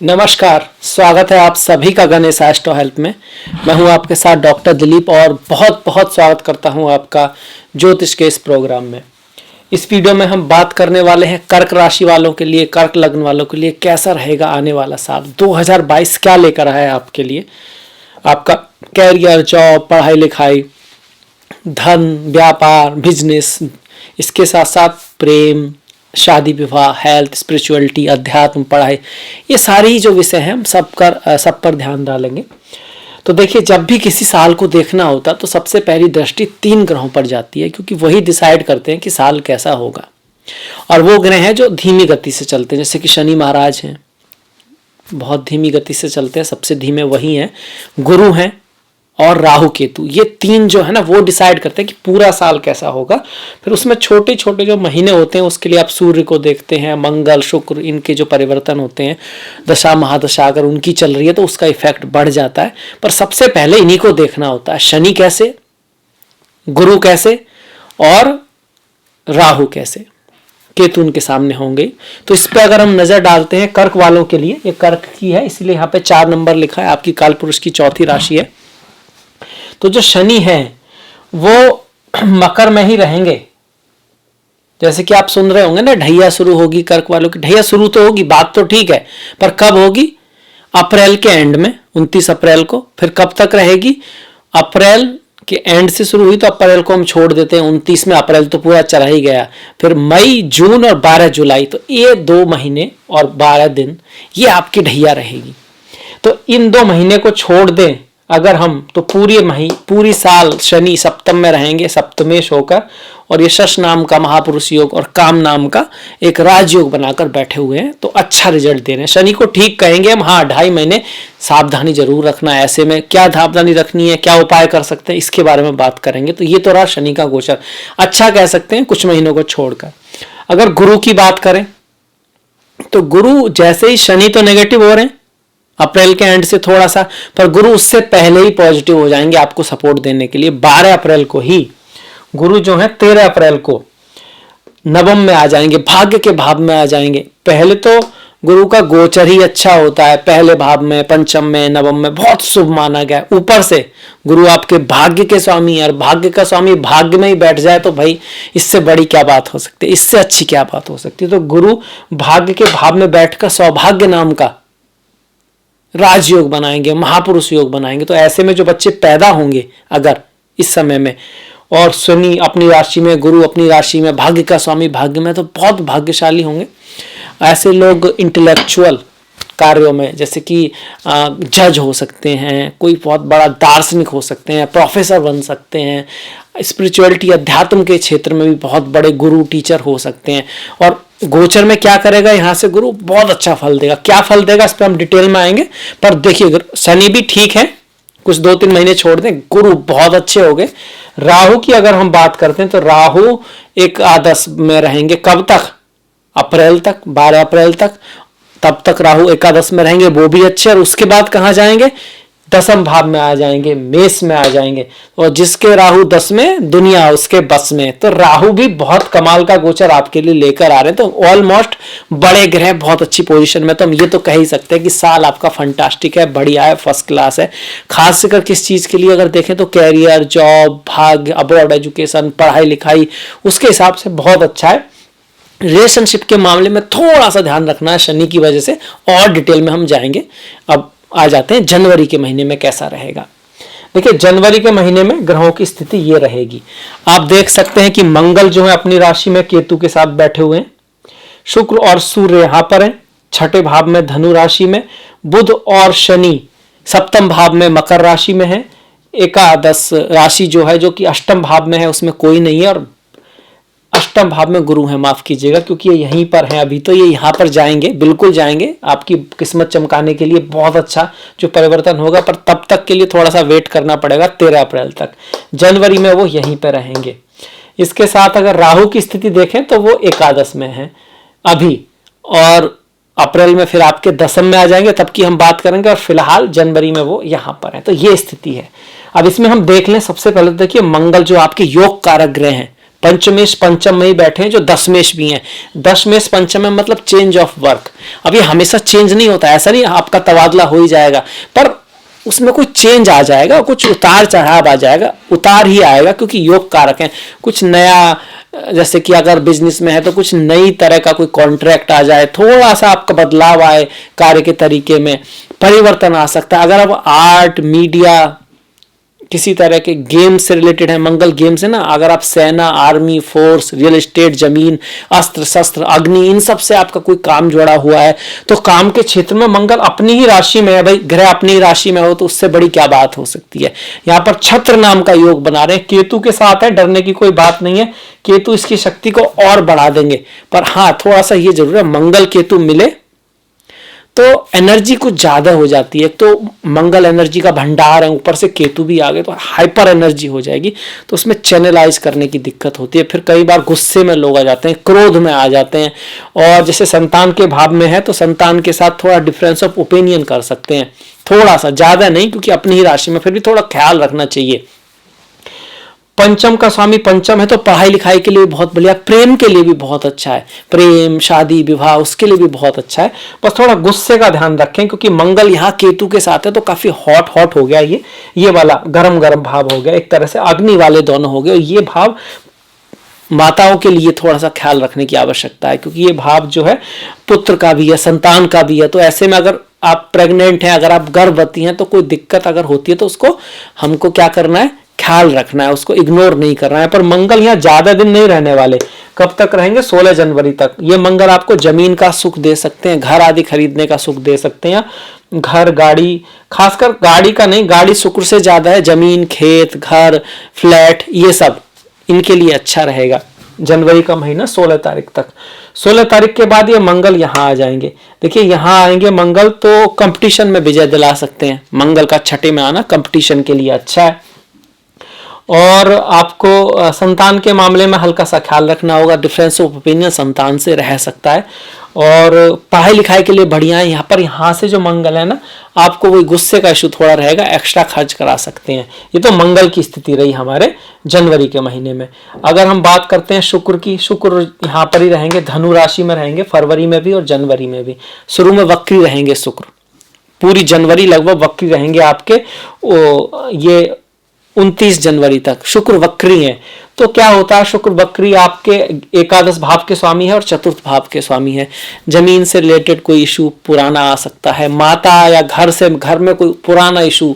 नमस्कार, स्वागत है आप सभी का गणेश एस्ट्रो हेल्प में। मैं हूं आपके साथ डॉक्टर दिलीप और बहुत बहुत स्वागत करता हूं आपका ज्योतिष के इस प्रोग्राम में। इस वीडियो में हम बात करने वाले हैं कर्क राशि वालों के लिए, कर्क लग्न वालों के लिए कैसा रहेगा आने वाला साल 2022 क्या लेकर आया है आपके लिए। आपका कैरियर, जॉब, पढ़ाई लिखाई, धन, व्यापार, बिजनेस, इसके साथ साथ प्रेम, शादी विवाह, हेल्थ, स्पिरिचुअलिटी, अध्यात्म, पढ़ाई, ये सारी जो विषय हैं हम सब पर ध्यान डालेंगे। तो देखिए, जब भी किसी साल को देखना होता तो सबसे पहली दृष्टि 3 ग्रहों पर जाती है, क्योंकि वही डिसाइड करते हैं कि साल कैसा होगा। और वो ग्रह हैं जो धीमी गति से चलते हैं, जैसे कि शनि महाराज हैं, बहुत धीमी गति से चलते हैं, सबसे धीमे वही हैं। गुरु हैं और राहु केतु, ये 3 जो है ना वो डिसाइड करते हैं कि पूरा साल कैसा होगा। फिर उसमें छोटे छोटे जो महीने होते हैं उसके लिए आप सूर्य को देखते हैं, मंगल, शुक्र, इनके जो परिवर्तन होते हैं, दशा महादशा अगर उनकी चल रही है तो उसका इफेक्ट बढ़ जाता है। पर सबसे पहले इन्हीं को देखना होता है, शनि कैसे, गुरु कैसे और राहु कैसे, केतु उनके सामने होंगे। तो इस पे अगर हम नजर डालते हैं कर्क वालों के लिए, ये कर्क की है इसलिए यहाँ पे 4 नंबर लिखा है, आपकी कालपुरुष की चौथी राशि है। तो जो शनि है वो मकर में ही रहेंगे। जैसे कि आप सुन रहे होंगे ना, ढैया शुरू होगी कर्क वालों की। ढैया शुरू तो होगी, बात तो ठीक है, पर कब होगी? अप्रैल के एंड में, 29 अप्रैल को। फिर कब तक रहेगी? अप्रैल के एंड से शुरू हुई तो अप्रैल को हम छोड़ देते हैं, 29 में अप्रैल तो पूरा चला ही गया। फिर मई, जून और 12 जुलाई, तो ये 2 महीने और 12 दिन ये आपकी ढैया रहेगी। तो इन 2 महीने को छोड़ दें अगर हम, तो पूरी साल शनि सप्तम में रहेंगे, सप्तमेश होकर, और ये शश नाम का महापुरुष योग और काम नाम का एक राजयोग बनाकर बैठे हुए हैं। तो अच्छा रिजल्ट दे रहे हैं। शनि को ठीक कहेंगे हम, हाँ 2.5 महीने सावधानी जरूर रखना है। ऐसे में क्या सावधानी रखनी है, क्या उपाय कर सकते हैं, इसके बारे में बात करेंगे। तो ये तो रहा शनि का गोचर, अच्छा कह सकते हैं कुछ महीनों को छोड़कर। अगर गुरु की बात करें तो गुरु जैसे ही, शनि तो नेगेटिव हो रहे हैं अप्रैल के एंड से थोड़ा सा, पर गुरु उससे पहले ही पॉजिटिव हो जाएंगे आपको सपोर्ट देने के लिए। 12 अप्रैल को ही गुरु जो है 13 अप्रैल को नवम में आ जाएंगे, भाग्य के भाव में आ जाएंगे। पहले तो गुरु का गोचर ही अच्छा होता है, पहले भाव में, पंचम में, नवम में बहुत शुभ माना गया है। ऊपर से गुरु आपके भाग्य के स्वामी है, और भाग्य का स्वामी भाग्य में ही बैठ जाए तो भाई इससे बड़ी क्या बात हो सकती है, इससे अच्छी क्या बात हो सकती है। तो गुरु भाग्य के भाव में बैठकर सौभाग्य नाम का राजयोग बनाएंगे, महापुरुष योग बनाएंगे। तो ऐसे में जो बच्चे पैदा होंगे अगर इस समय में, और शनि अपनी राशि में, गुरु अपनी राशि में, भाग्य का स्वामी भाग्य में, तो बहुत भाग्यशाली होंगे। ऐसे लोग इंटेलेक्चुअल कार्यों में, जैसे कि जज हो सकते हैं, कोई बहुत बड़ा दार्शनिक हो सकते हैं, प्रोफेसर बन सकते हैं, स्पिरिचुअलिटी अध्यात्म के क्षेत्र में भी बहुत बड़े गुरु टीचर हो सकते हैं। और गोचर में क्या करेगा यहाँ से गुरु, बहुत अच्छा फल देगा। क्या फल देगा इस पर हम डिटेल में आएंगे। पर देखिए, शनि भी ठीक है, कुछ 2-3 महीने छोड़ दें, गुरु बहुत अच्छे हो गए। राहु की अगर हम बात करते हैं तो राहु एकादश में रहेंगे, कब तक? अप्रैल तक, 12 अप्रैल तक, तब तक राहु एकादश में रहेंगे, वो भी अच्छे। और उसके बाद कहाँ जाएंगे? 10वें भाव में आ जाएंगे, मेष में आ जाएंगे। और जिसके राहु 10 में, दुनिया उसके बस में। तो राहु भी बहुत कमाल का गोचर आपके लिए लेकर आ रहे हैं। तो ऑलमोस्ट बड़े ग्रह बहुत अच्छी पोजीशन में। तो हम ये तो कह ही सकते हैं कि साल आपका फंटास्टिक है, बढ़िया है, फर्स्ट क्लास है। खास कर किस चीज के लिए अगर देखें तो कैरियर, जॉब, भाग्य, अब्रॉड एजुकेशन, पढ़ाई लिखाई, उसके हिसाब से बहुत अच्छा है। रिलेशनशिप के मामले में थोड़ा सा ध्यान रखना है शनि की वजह से, और डिटेल में हम जाएंगे। अब आ जाते हैं जनवरी के महीने में कैसा रहेगा। देखिए, जनवरी के महीने में ग्रहों की स्थिति ये रहेगी। आप देख सकते हैं कि मंगल जो है अपनी राशि में केतु के साथ बैठे हुए हैं, शुक्र और सूर्य यहां पर हैं 6ठे भाव में धनु राशि में, बुध और शनि 7वें भाव में मकर राशि में है, एकादश राशि जो है, जो कि 8वें भाव में है, उसमें कोई नहीं है, और 8वें भाव में गुरु है, माफ कीजिएगा, क्योंकि ये यहीं पर है अभी। तो ये यहाँ पर जाएंगे, बिल्कुल जाएंगे, आपकी किस्मत चमकाने के लिए बहुत अच्छा जो परिवर्तन होगा। पर तब तक के लिए थोड़ा सा वेट करना पड़ेगा, 13 अप्रैल तक। जनवरी में वो यहीं पर रहेंगे। इसके साथ अगर राहु की स्थिति देखें तो वो एकादश में है अभी, और अप्रैल में फिर आपके 10वें में आ जाएंगे, तब की हम बात करेंगे। और फिलहाल जनवरी में वो यहाँ पर है। तो ये स्थिति है। अब इसमें हम देख लें, सबसे पहले देखिए, मंगल जो आपके योग कारक ग्रह हैं, पंचमेश पंचम में ही बैठे हैं जो दशमेश भी हैं। दशमेश पंचम में मतलब चेंज ऑफ वर्क। अब ये हमेशा चेंज नहीं होता, ऐसा नहीं आपका तबादला हो ही जाएगा, पर उसमें कुछ चेंज आ जाएगा, कुछ उतार चढ़ाव आ जाएगा, उतार ही आएगा क्योंकि योग कारक है। कुछ नया, जैसे कि अगर बिजनेस में है तो कुछ नई तरह का कोई कॉन्ट्रैक्ट आ जाए, थोड़ा सा आपका बदलाव आए, कार्य के तरीके में परिवर्तन आ सकता है। अगर आप आर्ट, मीडिया, किसी तरह के गेम से रिलेटेड है, मंगल गेम से ना, अगर आप सेना, आर्मी, फोर्स, रियल एस्टेट, जमीन, अस्त्र शस्त्र, अग्नि, इन सब से आपका कोई काम जुड़ा हुआ है तो काम के क्षेत्र में मंगल अपनी ही राशि में है। भाई ग्रह अपनी ही राशि में हो तो उससे बड़ी क्या बात हो सकती है। यहाँ पर छत्र नाम का योग बना रहे हैं, केतु के साथ है, डरने की कोई बात नहीं है। केतु इसकी शक्ति को और बढ़ा देंगे, पर हाँ थोड़ा सा ये जरूर है, मंगल केतु मिले तो एनर्जी कुछ ज्यादा हो जाती है। तो मंगल एनर्जी का भंडार है, ऊपर से केतु भी आ गए तो हाइपर एनर्जी हो जाएगी, तो उसमें चैनलाइज करने की दिक्कत होती है। फिर कई बार गुस्से में लोग आ जाते हैं, क्रोध में आ जाते हैं, और जैसे संतान के भाव में है तो संतान के साथ थोड़ा डिफरेंस ऑफ ओपिनियन कर सकते हैं, थोड़ा सा, ज्यादा नहीं क्योंकि अपनी ही राशि में, फिर भी थोड़ा ख्याल रखना चाहिए। पंचम का स्वामी पंचम है तो पढ़ाई लिखाई के लिए भी बहुत बढ़िया, प्रेम के लिए भी बहुत अच्छा है, प्रेम, शादी, विवाह, उसके लिए भी बहुत अच्छा है। बस थोड़ा गुस्से का ध्यान रखें क्योंकि मंगल यहाँ केतु के साथ है तो काफी हॉट हॉट हो गया, ये वाला गरम गरम भाव हो गया, एक तरह से अग्नि वाले दोनों हो गए। ये भाव माताओं के लिए थोड़ा सा ख्याल रखने की आवश्यकता है क्योंकि ये भाव जो है पुत्र का भी है, संतान का भी है। तो ऐसे में अगर आप प्रेग्नेंट हैं, अगर आप गर्भवती हैं, तो कोई दिक्कत अगर होती है तो उसको हमको क्या करना है, ख्याल रखना है, उसको इग्नोर नहीं करना है। पर मंगल यहाँ ज्यादा दिन नहीं रहने वाले, कब तक रहेंगे, 16 जनवरी तक। ये मंगल आपको जमीन का सुख दे सकते हैं, घर आदि खरीदने का सुख दे सकते हैं, घर, गाड़ी, खासकर गाड़ी का नहीं, गाड़ी शुक्र से ज्यादा है, जमीन, खेत, घर, फ्लैट, ये सब इनके लिए अच्छा रहेगा। जनवरी का महीना 16 तारीख तक। 16 तारीख के बाद ये मंगल यहाँ आ जाएंगे। देखिए यहाँ आएंगे मंगल तो कंपटीशन में विजय दिला सकते हैं। मंगल का छठे में आना कंपटीशन के लिए अच्छा है। और आपको संतान के मामले में हल्का सा ख्याल रखना होगा, डिफरेंस ऑफ ओपिनियन संतान से रह सकता है। और पढ़ाई लिखाई के लिए बढ़िया है। यहाँ पर, यहाँ से जो मंगल है ना, आपको वही गुस्से का इशू थोड़ा रहेगा, एक्स्ट्रा खर्च करा सकते हैं। ये तो मंगल की स्थिति रही हमारे जनवरी के महीने में। अगर हम बात करते हैं शुक्र की, शुक्र यहाँ पर ही रहेंगे, धनु राशि में रहेंगे फरवरी में भी और जनवरी में भी। शुरू में वक्री रहेंगे शुक्र, पूरी जनवरी लगभग वक्री रहेंगे आपके। ये 29 जनवरी तक शुक्र वक्री है। तो क्या होता है, शुक्र वक्री आपके एकादश भाव के स्वामी है और चतुर्थ भाव के स्वामी है। जमीन से रिलेटेड कोई इशू पुराना आ सकता है, माता या घर में कोई पुराना इशू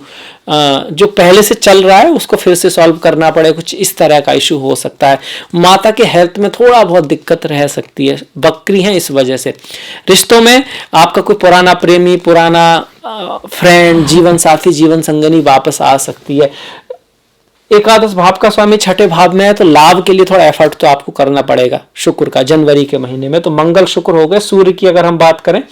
जो पहले से चल रहा है उसको फिर से सॉल्व करना पड़े, कुछ इस तरह का इशू हो सकता है। माता के हेल्थ में थोड़ा बहुत दिक्कत रह सकती है, वक्री है इस वजह से। रिश्तों में आपका कोई पुराना प्रेमी, पुराना फ्रेंड, जीवन साथी, जीवन संगनी वापस आ सकती है। एकादश भाव का स्वामी छठे भाव में है तो लाभ के लिए थोड़ा एफर्ट तो आपको करना पड़ेगा शुक्र का जनवरी के महीने में। तो मंगल शुक्र हो गए। सूर्य की अगर हम बात करें,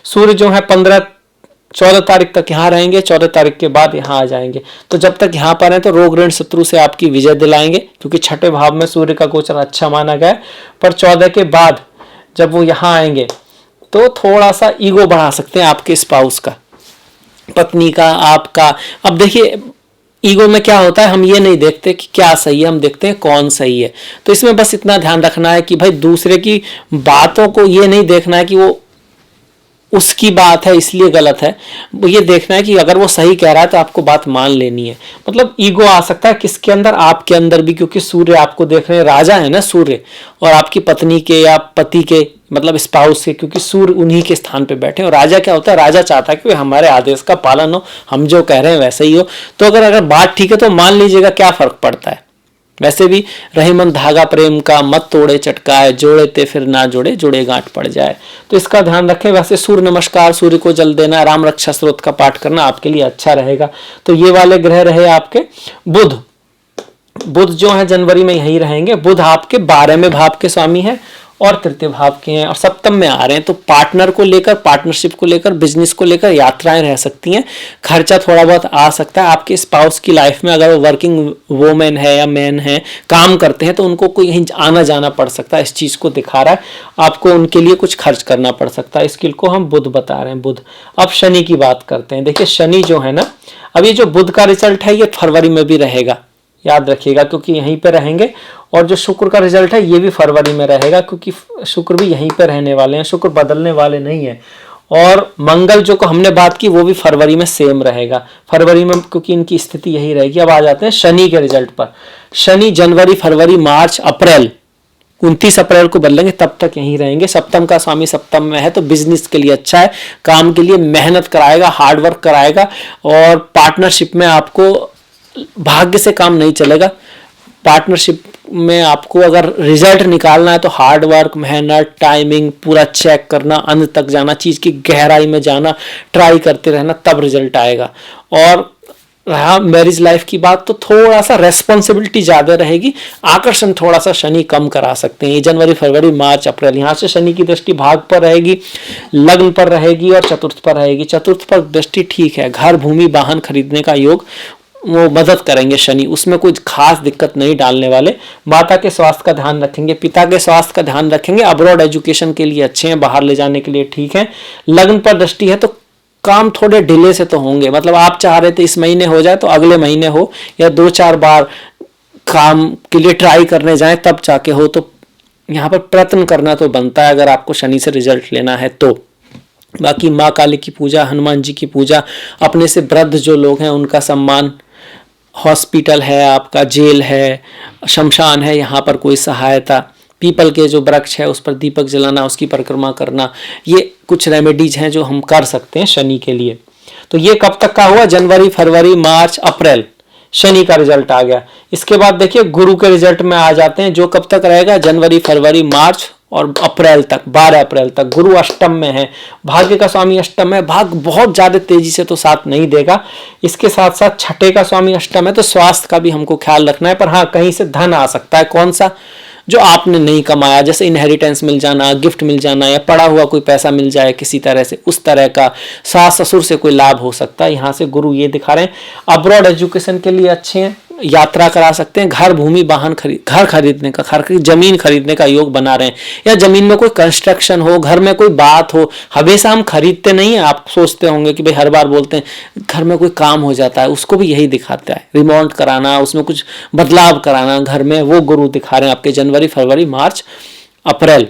सूर्य जो है 14 तारीख तक यहाँ रहेंगे, 14 तारीख के बाद यहाँ आ जाएंगे। तो जब तक यहाँ पर है तो रोग ऋण शत्रु से आपकी विजय दिलाएंगे क्योंकि छठे भाव में सूर्य का गोचर अच्छा माना गया है। पर 14 के बाद जब वो यहाँ आएंगे तो थोड़ा सा ईगो बढ़ा सकते हैं आपके स्पाउस का, पत्नी का, आपका। अब देखिए ईगो में क्या होता है, हम ये नहीं देखते कि क्या सही है, हम देखते हैं कौन सही है। तो इसमें बस इतना ध्यान रखना है कि भाई दूसरे की बातों को ये नहीं देखना है कि वो उसकी बात है इसलिए गलत है, ये देखना है कि अगर वो सही कह रहा है तो आपको बात मान लेनी है। मतलब ईगो आ सकता है किसके अंदर, आपके अंदर भी, क्योंकि सूर्य आपको देख रहे हैं, राजा है ना सूर्य, और आपकी पत्नी के या पति के मतलब स्पाउस के, क्योंकि सूर्य उन्हीं के स्थान पे बैठे। और राजा क्या होता है, राजा चाहता है कि हमारे आदेश का पालन हो, हम जो कह रहे हैं वैसे ही हो। तो अगर बात ठीक है तो मान लीजिएगा, क्या फर्क पड़ता है। वैसे भी रहीमन धागा प्रेम का, मत तोड़े चटकाए, जोड़े ते फिर ना जोड़े, जुड़े गांठ पड़ जाए। तो इसका ध्यान रखें। वैसे सूर्य नमस्कार, सूर्य को जल देना, राम रक्षा स्त्रोत का पाठ करना आपके लिए अच्छा रहेगा। तो ये वाले ग्रह रहे आपके। बुध जो है जनवरी में यही रहेंगे। बुध आपके 12वें भाव के स्वामी है और तृतीय भाव के हैं और सप्तम में आ रहे हैं। तो पार्टनर को लेकर, पार्टनरशिप को लेकर, बिजनेस को लेकर यात्राएं रह सकती हैं, खर्चा थोड़ा बहुत आ सकता है। आपके स्पाउस की लाइफ में अगर वो वर्किंग वोमेन है या मैन है, काम करते हैं, तो उनको कोई कहीं आना जाना पड़ सकता है। इस चीज को दिखा रहा है आपको, उनके लिए कुछ खर्च करना पड़ सकता है। स्किल को हम बुध बता रहे हैं, बुध। अब शनि की बात करते हैं। देखिए शनि जो है ना, अब ये जो बुध का रिजल्ट है ये फरवरी में भी रहेगा, याद रखिएगा, क्योंकि यहीं पे रहेंगे। और जो शुक्र का रिजल्ट है ये भी फरवरी में रहेगा, क्योंकि शुक्र भी यहीं पे रहने वाले हैं, शुक्र बदलने वाले नहीं है। और मंगल जो को हमने बात की वो भी फरवरी में सेम रहेगा, फरवरी में, क्योंकि इनकी स्थिति यही रहेगी। अब आ जाते हैं शनि के रिजल्ट पर। शनि जनवरी, फरवरी, मार्च, अप्रैल, 29 अप्रैल को बदलेंगे, तब तक यहीं रहेंगे। सप्तम का स्वामी सप्तम में है, तो बिजनेस के लिए अच्छा है, काम के लिए मेहनत कराएगा, हार्ड वर्क कराएगा। और पार्टनरशिप में आपको भाग्य से काम नहीं चलेगा। पार्टनरशिप में आपको अगर रिजल्ट निकालना है तो हार्ड वर्क, मेहनत, टाइमिंग पूरा चेक करना, अंत तक जाना, चीज की गहराई में जाना, ट्राई करते रहना, तब रिजल्ट आएगा। और रहा मैरिज लाइफ की बात, तो थोड़ा सा रेस्पॉन्सिबिलिटी ज्यादा रहेगी, आकर्षण थोड़ा सा शनि कम करा सकते हैं। ये जनवरी, फरवरी, मार्च, अप्रैल, यहाँ से शनि की दृष्टि भाग पर रहेगी, लग्न पर रहेगी और चतुर्थ पर रहेगी। चतुर्थ पर दृष्टि ठीक है, घर, भूमि, वाहन खरीदने का योग वो मदद करेंगे शनि, उसमें कोई खास दिक्कत नहीं डालने वाले। माता के स्वास्थ्य का ध्यान रखेंगे, पिता के स्वास्थ्य का ध्यान रखेंगे, अब्रॉड एजुकेशन के लिए अच्छे हैं, बाहर ले जाने के लिए ठीक है। लग्न पर दृष्टि है तो काम थोड़े डिले से तो होंगे, मतलब आप चाह रहे थे इस महीने हो जाए तो अगले महीने हो, या 2-4 बार काम के लिए ट्राई करने जाए तब जाके हो। तो यहाँ पर प्रयत्न करना तो बनता है अगर आपको शनि से रिजल्ट लेना है तो। बाकी माँ काली की पूजा, हनुमान जी की पूजा, अपने से वृद्ध जो लोग हैं उनका सम्मान, हॉस्पिटल है आपका, जेल है, शमशान है, यहाँ पर कोई सहायता, पीपल के जो वृक्ष है उस पर दीपक जलाना, उसकी परिक्रमा करना, ये कुछ रेमेडीज हैं जो हम कर सकते हैं शनि के लिए। तो ये कब तक का हुआ? जनवरी, फरवरी, मार्च, अप्रैल, शनि का रिजल्ट आ गया। इसके बाद देखिए गुरु के रिजल्ट में आ जाते हैं, जो कब तक रहेगा? जनवरी, फरवरी, मार्च और अप्रैल तक, 12 अप्रैल तक। गुरु अष्टम में है, भाग्य का स्वामी अष्टम है, भाग बहुत ज्यादा तेजी से तो साथ नहीं देगा। इसके साथ साथ छठे का स्वामी अष्टम है, तो स्वास्थ्य का भी हमको ख्याल रखना है। पर हाँ, कहीं से धन आ सकता है, कौन सा? जो आपने नहीं कमाया, जैसे इनहेरिटेंस मिल जाना, गिफ्ट मिल जाना, या पड़ा हुआ कोई पैसा मिल जाए किसी तरह से, उस तरह का सास ससुर से कोई लाभ हो सकता है। यहाँ से गुरु ये दिखा रहे हैं। अब्रॉड एजुकेशन के लिए अच्छे हैं, यात्रा करा सकते हैं, घर, भूमि, वाहन घर खरीदने का, जमीन खरीदने का योग बना रहे हैं, या जमीन में कोई कंस्ट्रक्शन हो, घर में कोई बात हो। हमेशा हम खरीदते नहीं है, आप सोचते होंगे कि भाई हर बार बोलते हैं घर में कोई काम हो जाता है, उसको भी यही दिखाता है, रिमोट कराना, उसमें कुछ बदलाव कराना घर में, वो गुरु दिखा रहे हैं आपके जनवरी, फरवरी, मार्च, अप्रैल,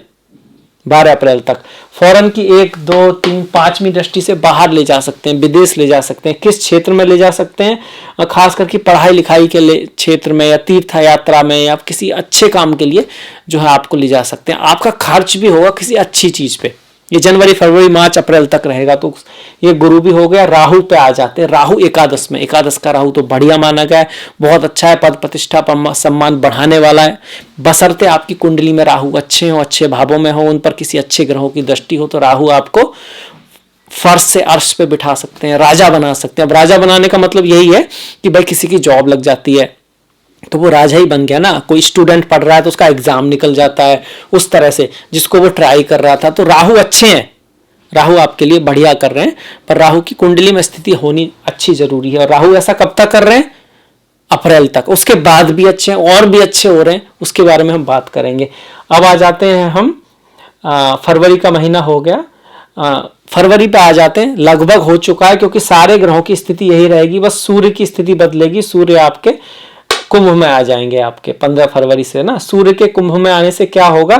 12 अप्रैल तक। फॉरेन की 1, 2, 3, 5वीं दृष्टि से बाहर ले जा सकते हैं, विदेश ले जा सकते हैं। किस क्षेत्र में ले जा सकते हैं? खास करके पढ़ाई लिखाई के क्षेत्र में, या तीर्थ यात्रा में, या किसी अच्छे काम के लिए जो है आपको ले जा सकते हैं। आपका खर्च भी होगा किसी अच्छी चीज पे। ये जनवरी, फरवरी, मार्च, अप्रैल तक रहेगा। तो ये गुरु भी हो गया। राहु पे आ जाते हैं। राहु एकादश में, एकादश का राहु तो बढ़िया माना गया है, बहुत अच्छा है, पद प्रतिष्ठा सम्मान बढ़ाने वाला है, बशर्ते आपकी कुंडली में राहु अच्छे हो, अच्छे भावों में हो, उन पर किसी अच्छे ग्रहों की दृष्टि हो, तो राहु आपको फर्श से अर्श पे बिठा सकते हैं, राजा बना सकते हैं। अब राजा बनाने का मतलब यही है कि भाई किसी की जॉब लग जाती है तो वो राजा ही बन गया ना। कोई स्टूडेंट पढ़ रहा है तो उसका एग्जाम निकल जाता है, उस तरह से जिसको वो ट्राई कर रहा था। तो राहु अच्छे हैं, राहु आपके लिए बढ़िया कर रहे हैं, पर राहु की कुंडली में स्थिति होनी अच्छी जरूरी है। और राहु ऐसा कब तक कर रहे हैं? अप्रैल तक। उसके बाद भी अच्छे हैं, और भी अच्छे हो रहे हैं, उसके बारे में हम बात करेंगे। अब आ जाते हैं हम फरवरी का महीना हो गया, फरवरी पे आ जाते हैं। लगभग हो चुका है, क्योंकि सारे ग्रहों की स्थिति यही रहेगी, बस सूर्य की स्थिति बदलेगी। सूर्य आपके कुंभ में आ जाएंगे आपके 15 फरवरी से ना। सूर्य के कुंभ में आने से क्या होगा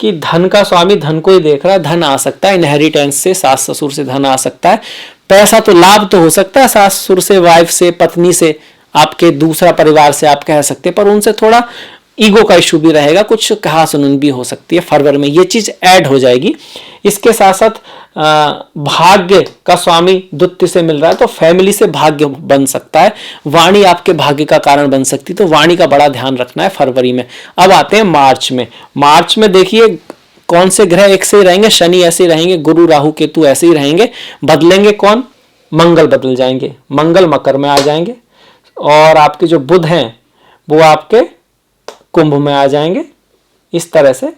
कि धन का स्वामी धन को ही देख रहा है, धन आ सकता है, इनहेरिटेंस से, सास ससुर से धन आ सकता है। पैसा तो लाभ तो हो सकता है, सास ससुर से, वाइफ से, पत्नी से, आपके दूसरा परिवार से आप कह सकते हैं, पर उनसे थोड़ा ईगो का इशू भी रहेगा, कुछ कहा सुनन भी हो सकती है फरवरी में, ये चीज ऐड हो जाएगी। इसके साथ साथ भाग्य का स्वामी द्वितीय से मिल रहा है, तो फैमिली से भाग्य बन सकता है, वाणी आपके भाग्य का कारण बन सकती है, तो वाणी का बड़ा ध्यान रखना है फरवरी में। अब आते हैं मार्च में। मार्च में देखिए कौन से ग्रह एक से ही रहेंगे? शनि ऐसे ही रहेंगे, गुरु राहु केतु ऐसे ही रहेंगे। बदलेंगे कौन? मंगल बदल जाएंगे, मंगल मकर में आ जाएंगे, और आपके जो बुध हैं वो आपके कुंभ में आ जाएंगे। इस तरह से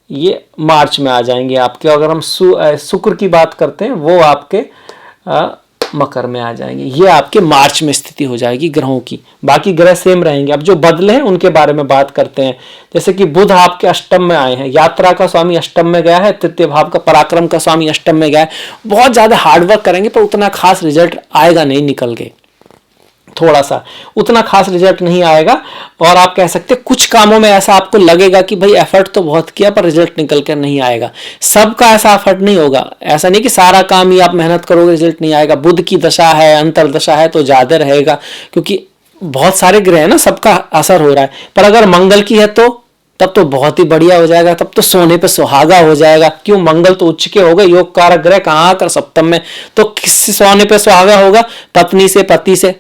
ये मार्च में आ जाएंगे आपके। अगर हम शुक्र की बात करते हैं, वो आपके मकर में आ जाएंगे। ये आपके मार्च में स्थिति हो जाएगी ग्रहों की। बाकी ग्रह सेम रहेंगे। अब जो बदले हैं उनके बारे में बात करते हैं। जैसे कि बुध आपके अष्टम में आए हैं, यात्रा का स्वामी अष्टम में गया है, तृतीय भाव का पराक्रम का स्वामी अष्टम में गया है। बहुत ज्यादा हार्डवर्क करेंगे पर उतना खास रिजल्ट आएगा नहीं निकल के। थोड़ा सा, उतना खास रिजल्ट नहीं आएगा। और आप कह सकते हैं कुछ कामों में ऐसा आपको लगेगा कि भाई एफर्ट तो बहुत किया पर रिजल्ट निकल कर नहीं आएगा। सबका ऐसा एफर्ट नहीं होगा, ऐसा नहीं कि सारा काम ही आप मेहनत करोगे रिजल्ट नहीं आएगा। बुध की दशा है, अंतर्दशा है तो ज्यादा रहेगा, क्योंकि बहुत सारे ग्रह है ना, सबका असर हो रहा है। पर अगर मंगल की है तो तब तो बहुत ही बढ़िया हो जाएगा, तब तो सोने पे सुहागा हो जाएगा। क्यों? मंगल तो उच्च के हो गए, योग कारक ग्रह कहाँ आकर सप्तम में, तो किससे सोने पे सुहागा होगा? पत्नी से, पति से,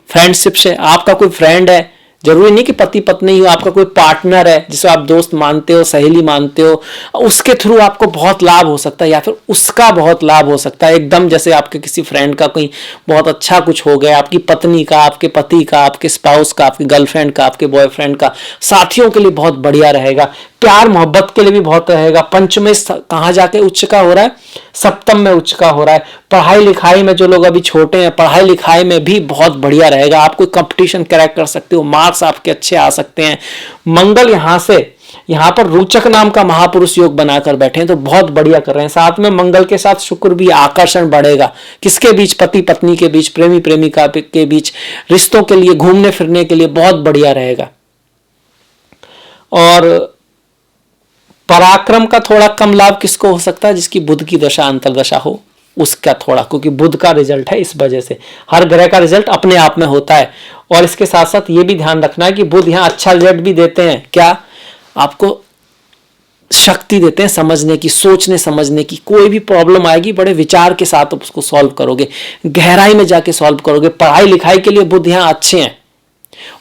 फ्रेंडशिप से। आपका कोई फ्रेंड है, जरूरी नहीं कि पति पत्नी ही हो, आपका कोई पार्टनर है जिसे आप दोस्त मानते हो, सहेली मानते हो, उसके थ्रू आपको बहुत लाभ हो सकता है, या फिर उसका बहुत लाभ हो सकता है एकदम। जैसे आपके किसी फ्रेंड का कोई बहुत अच्छा कुछ हो गया, आपकी पत्नी का, आपके पति का, आपके स्पाउस का, आपकी गर्लफ्रेंड का, आपके बॉयफ्रेंड का, साथियों के लिए बहुत बढ़िया रहेगा। प्यार मोहब्बत के लिए भी बहुत रहेगा। पंचम कहाँ जाके उच्च का हो रहा है? सप्तम में उच्च का हो रहा है। पढ़ाई लिखाई में जो लोग अभी छोटे हैं, पढ़ाई लिखाई में भी बहुत बढ़िया रहेगा। आप कोई कंपटीशन क्रैक कर सकते हो, मार्क्स आपके अच्छे आ सकते हैं। मंगल यहाँ पर रोचक नाम का महापुरुष योग बनाकर बैठे हैं, तो बहुत बढ़िया कर रहे हैं। साथ में मंगल के साथ शुक्र भी, आकर्षण बढ़ेगा। किसके बीच? पति पत्नी के बीच, प्रेमी प्रेमिका के बीच, रिश्तों के लिए, घूमने फिरने के लिए बहुत बढ़िया रहेगा। और पराक्रम का थोड़ा कम लाभ किसको हो सकता है? जिसकी बुध की दशा अंतर्दशा हो, उसका थोड़ा, क्योंकि बुध का रिजल्ट है, इस वजह से हर ग्रह का रिजल्ट अपने आप में होता है। और इसके साथ साथ ये भी ध्यान रखना है कि बुध यहाँ अच्छा रिजल्ट भी देते हैं। क्या? आपको शक्ति देते हैं समझने की, सोचने समझने की। कोई भी प्रॉब्लम आएगी बड़े विचार के साथ उसको सॉल्व करोगे, गहराई में जाके सॉल्व करोगे। पढ़ाई लिखाई के लिए बुध यहाँ अच्छे हैं।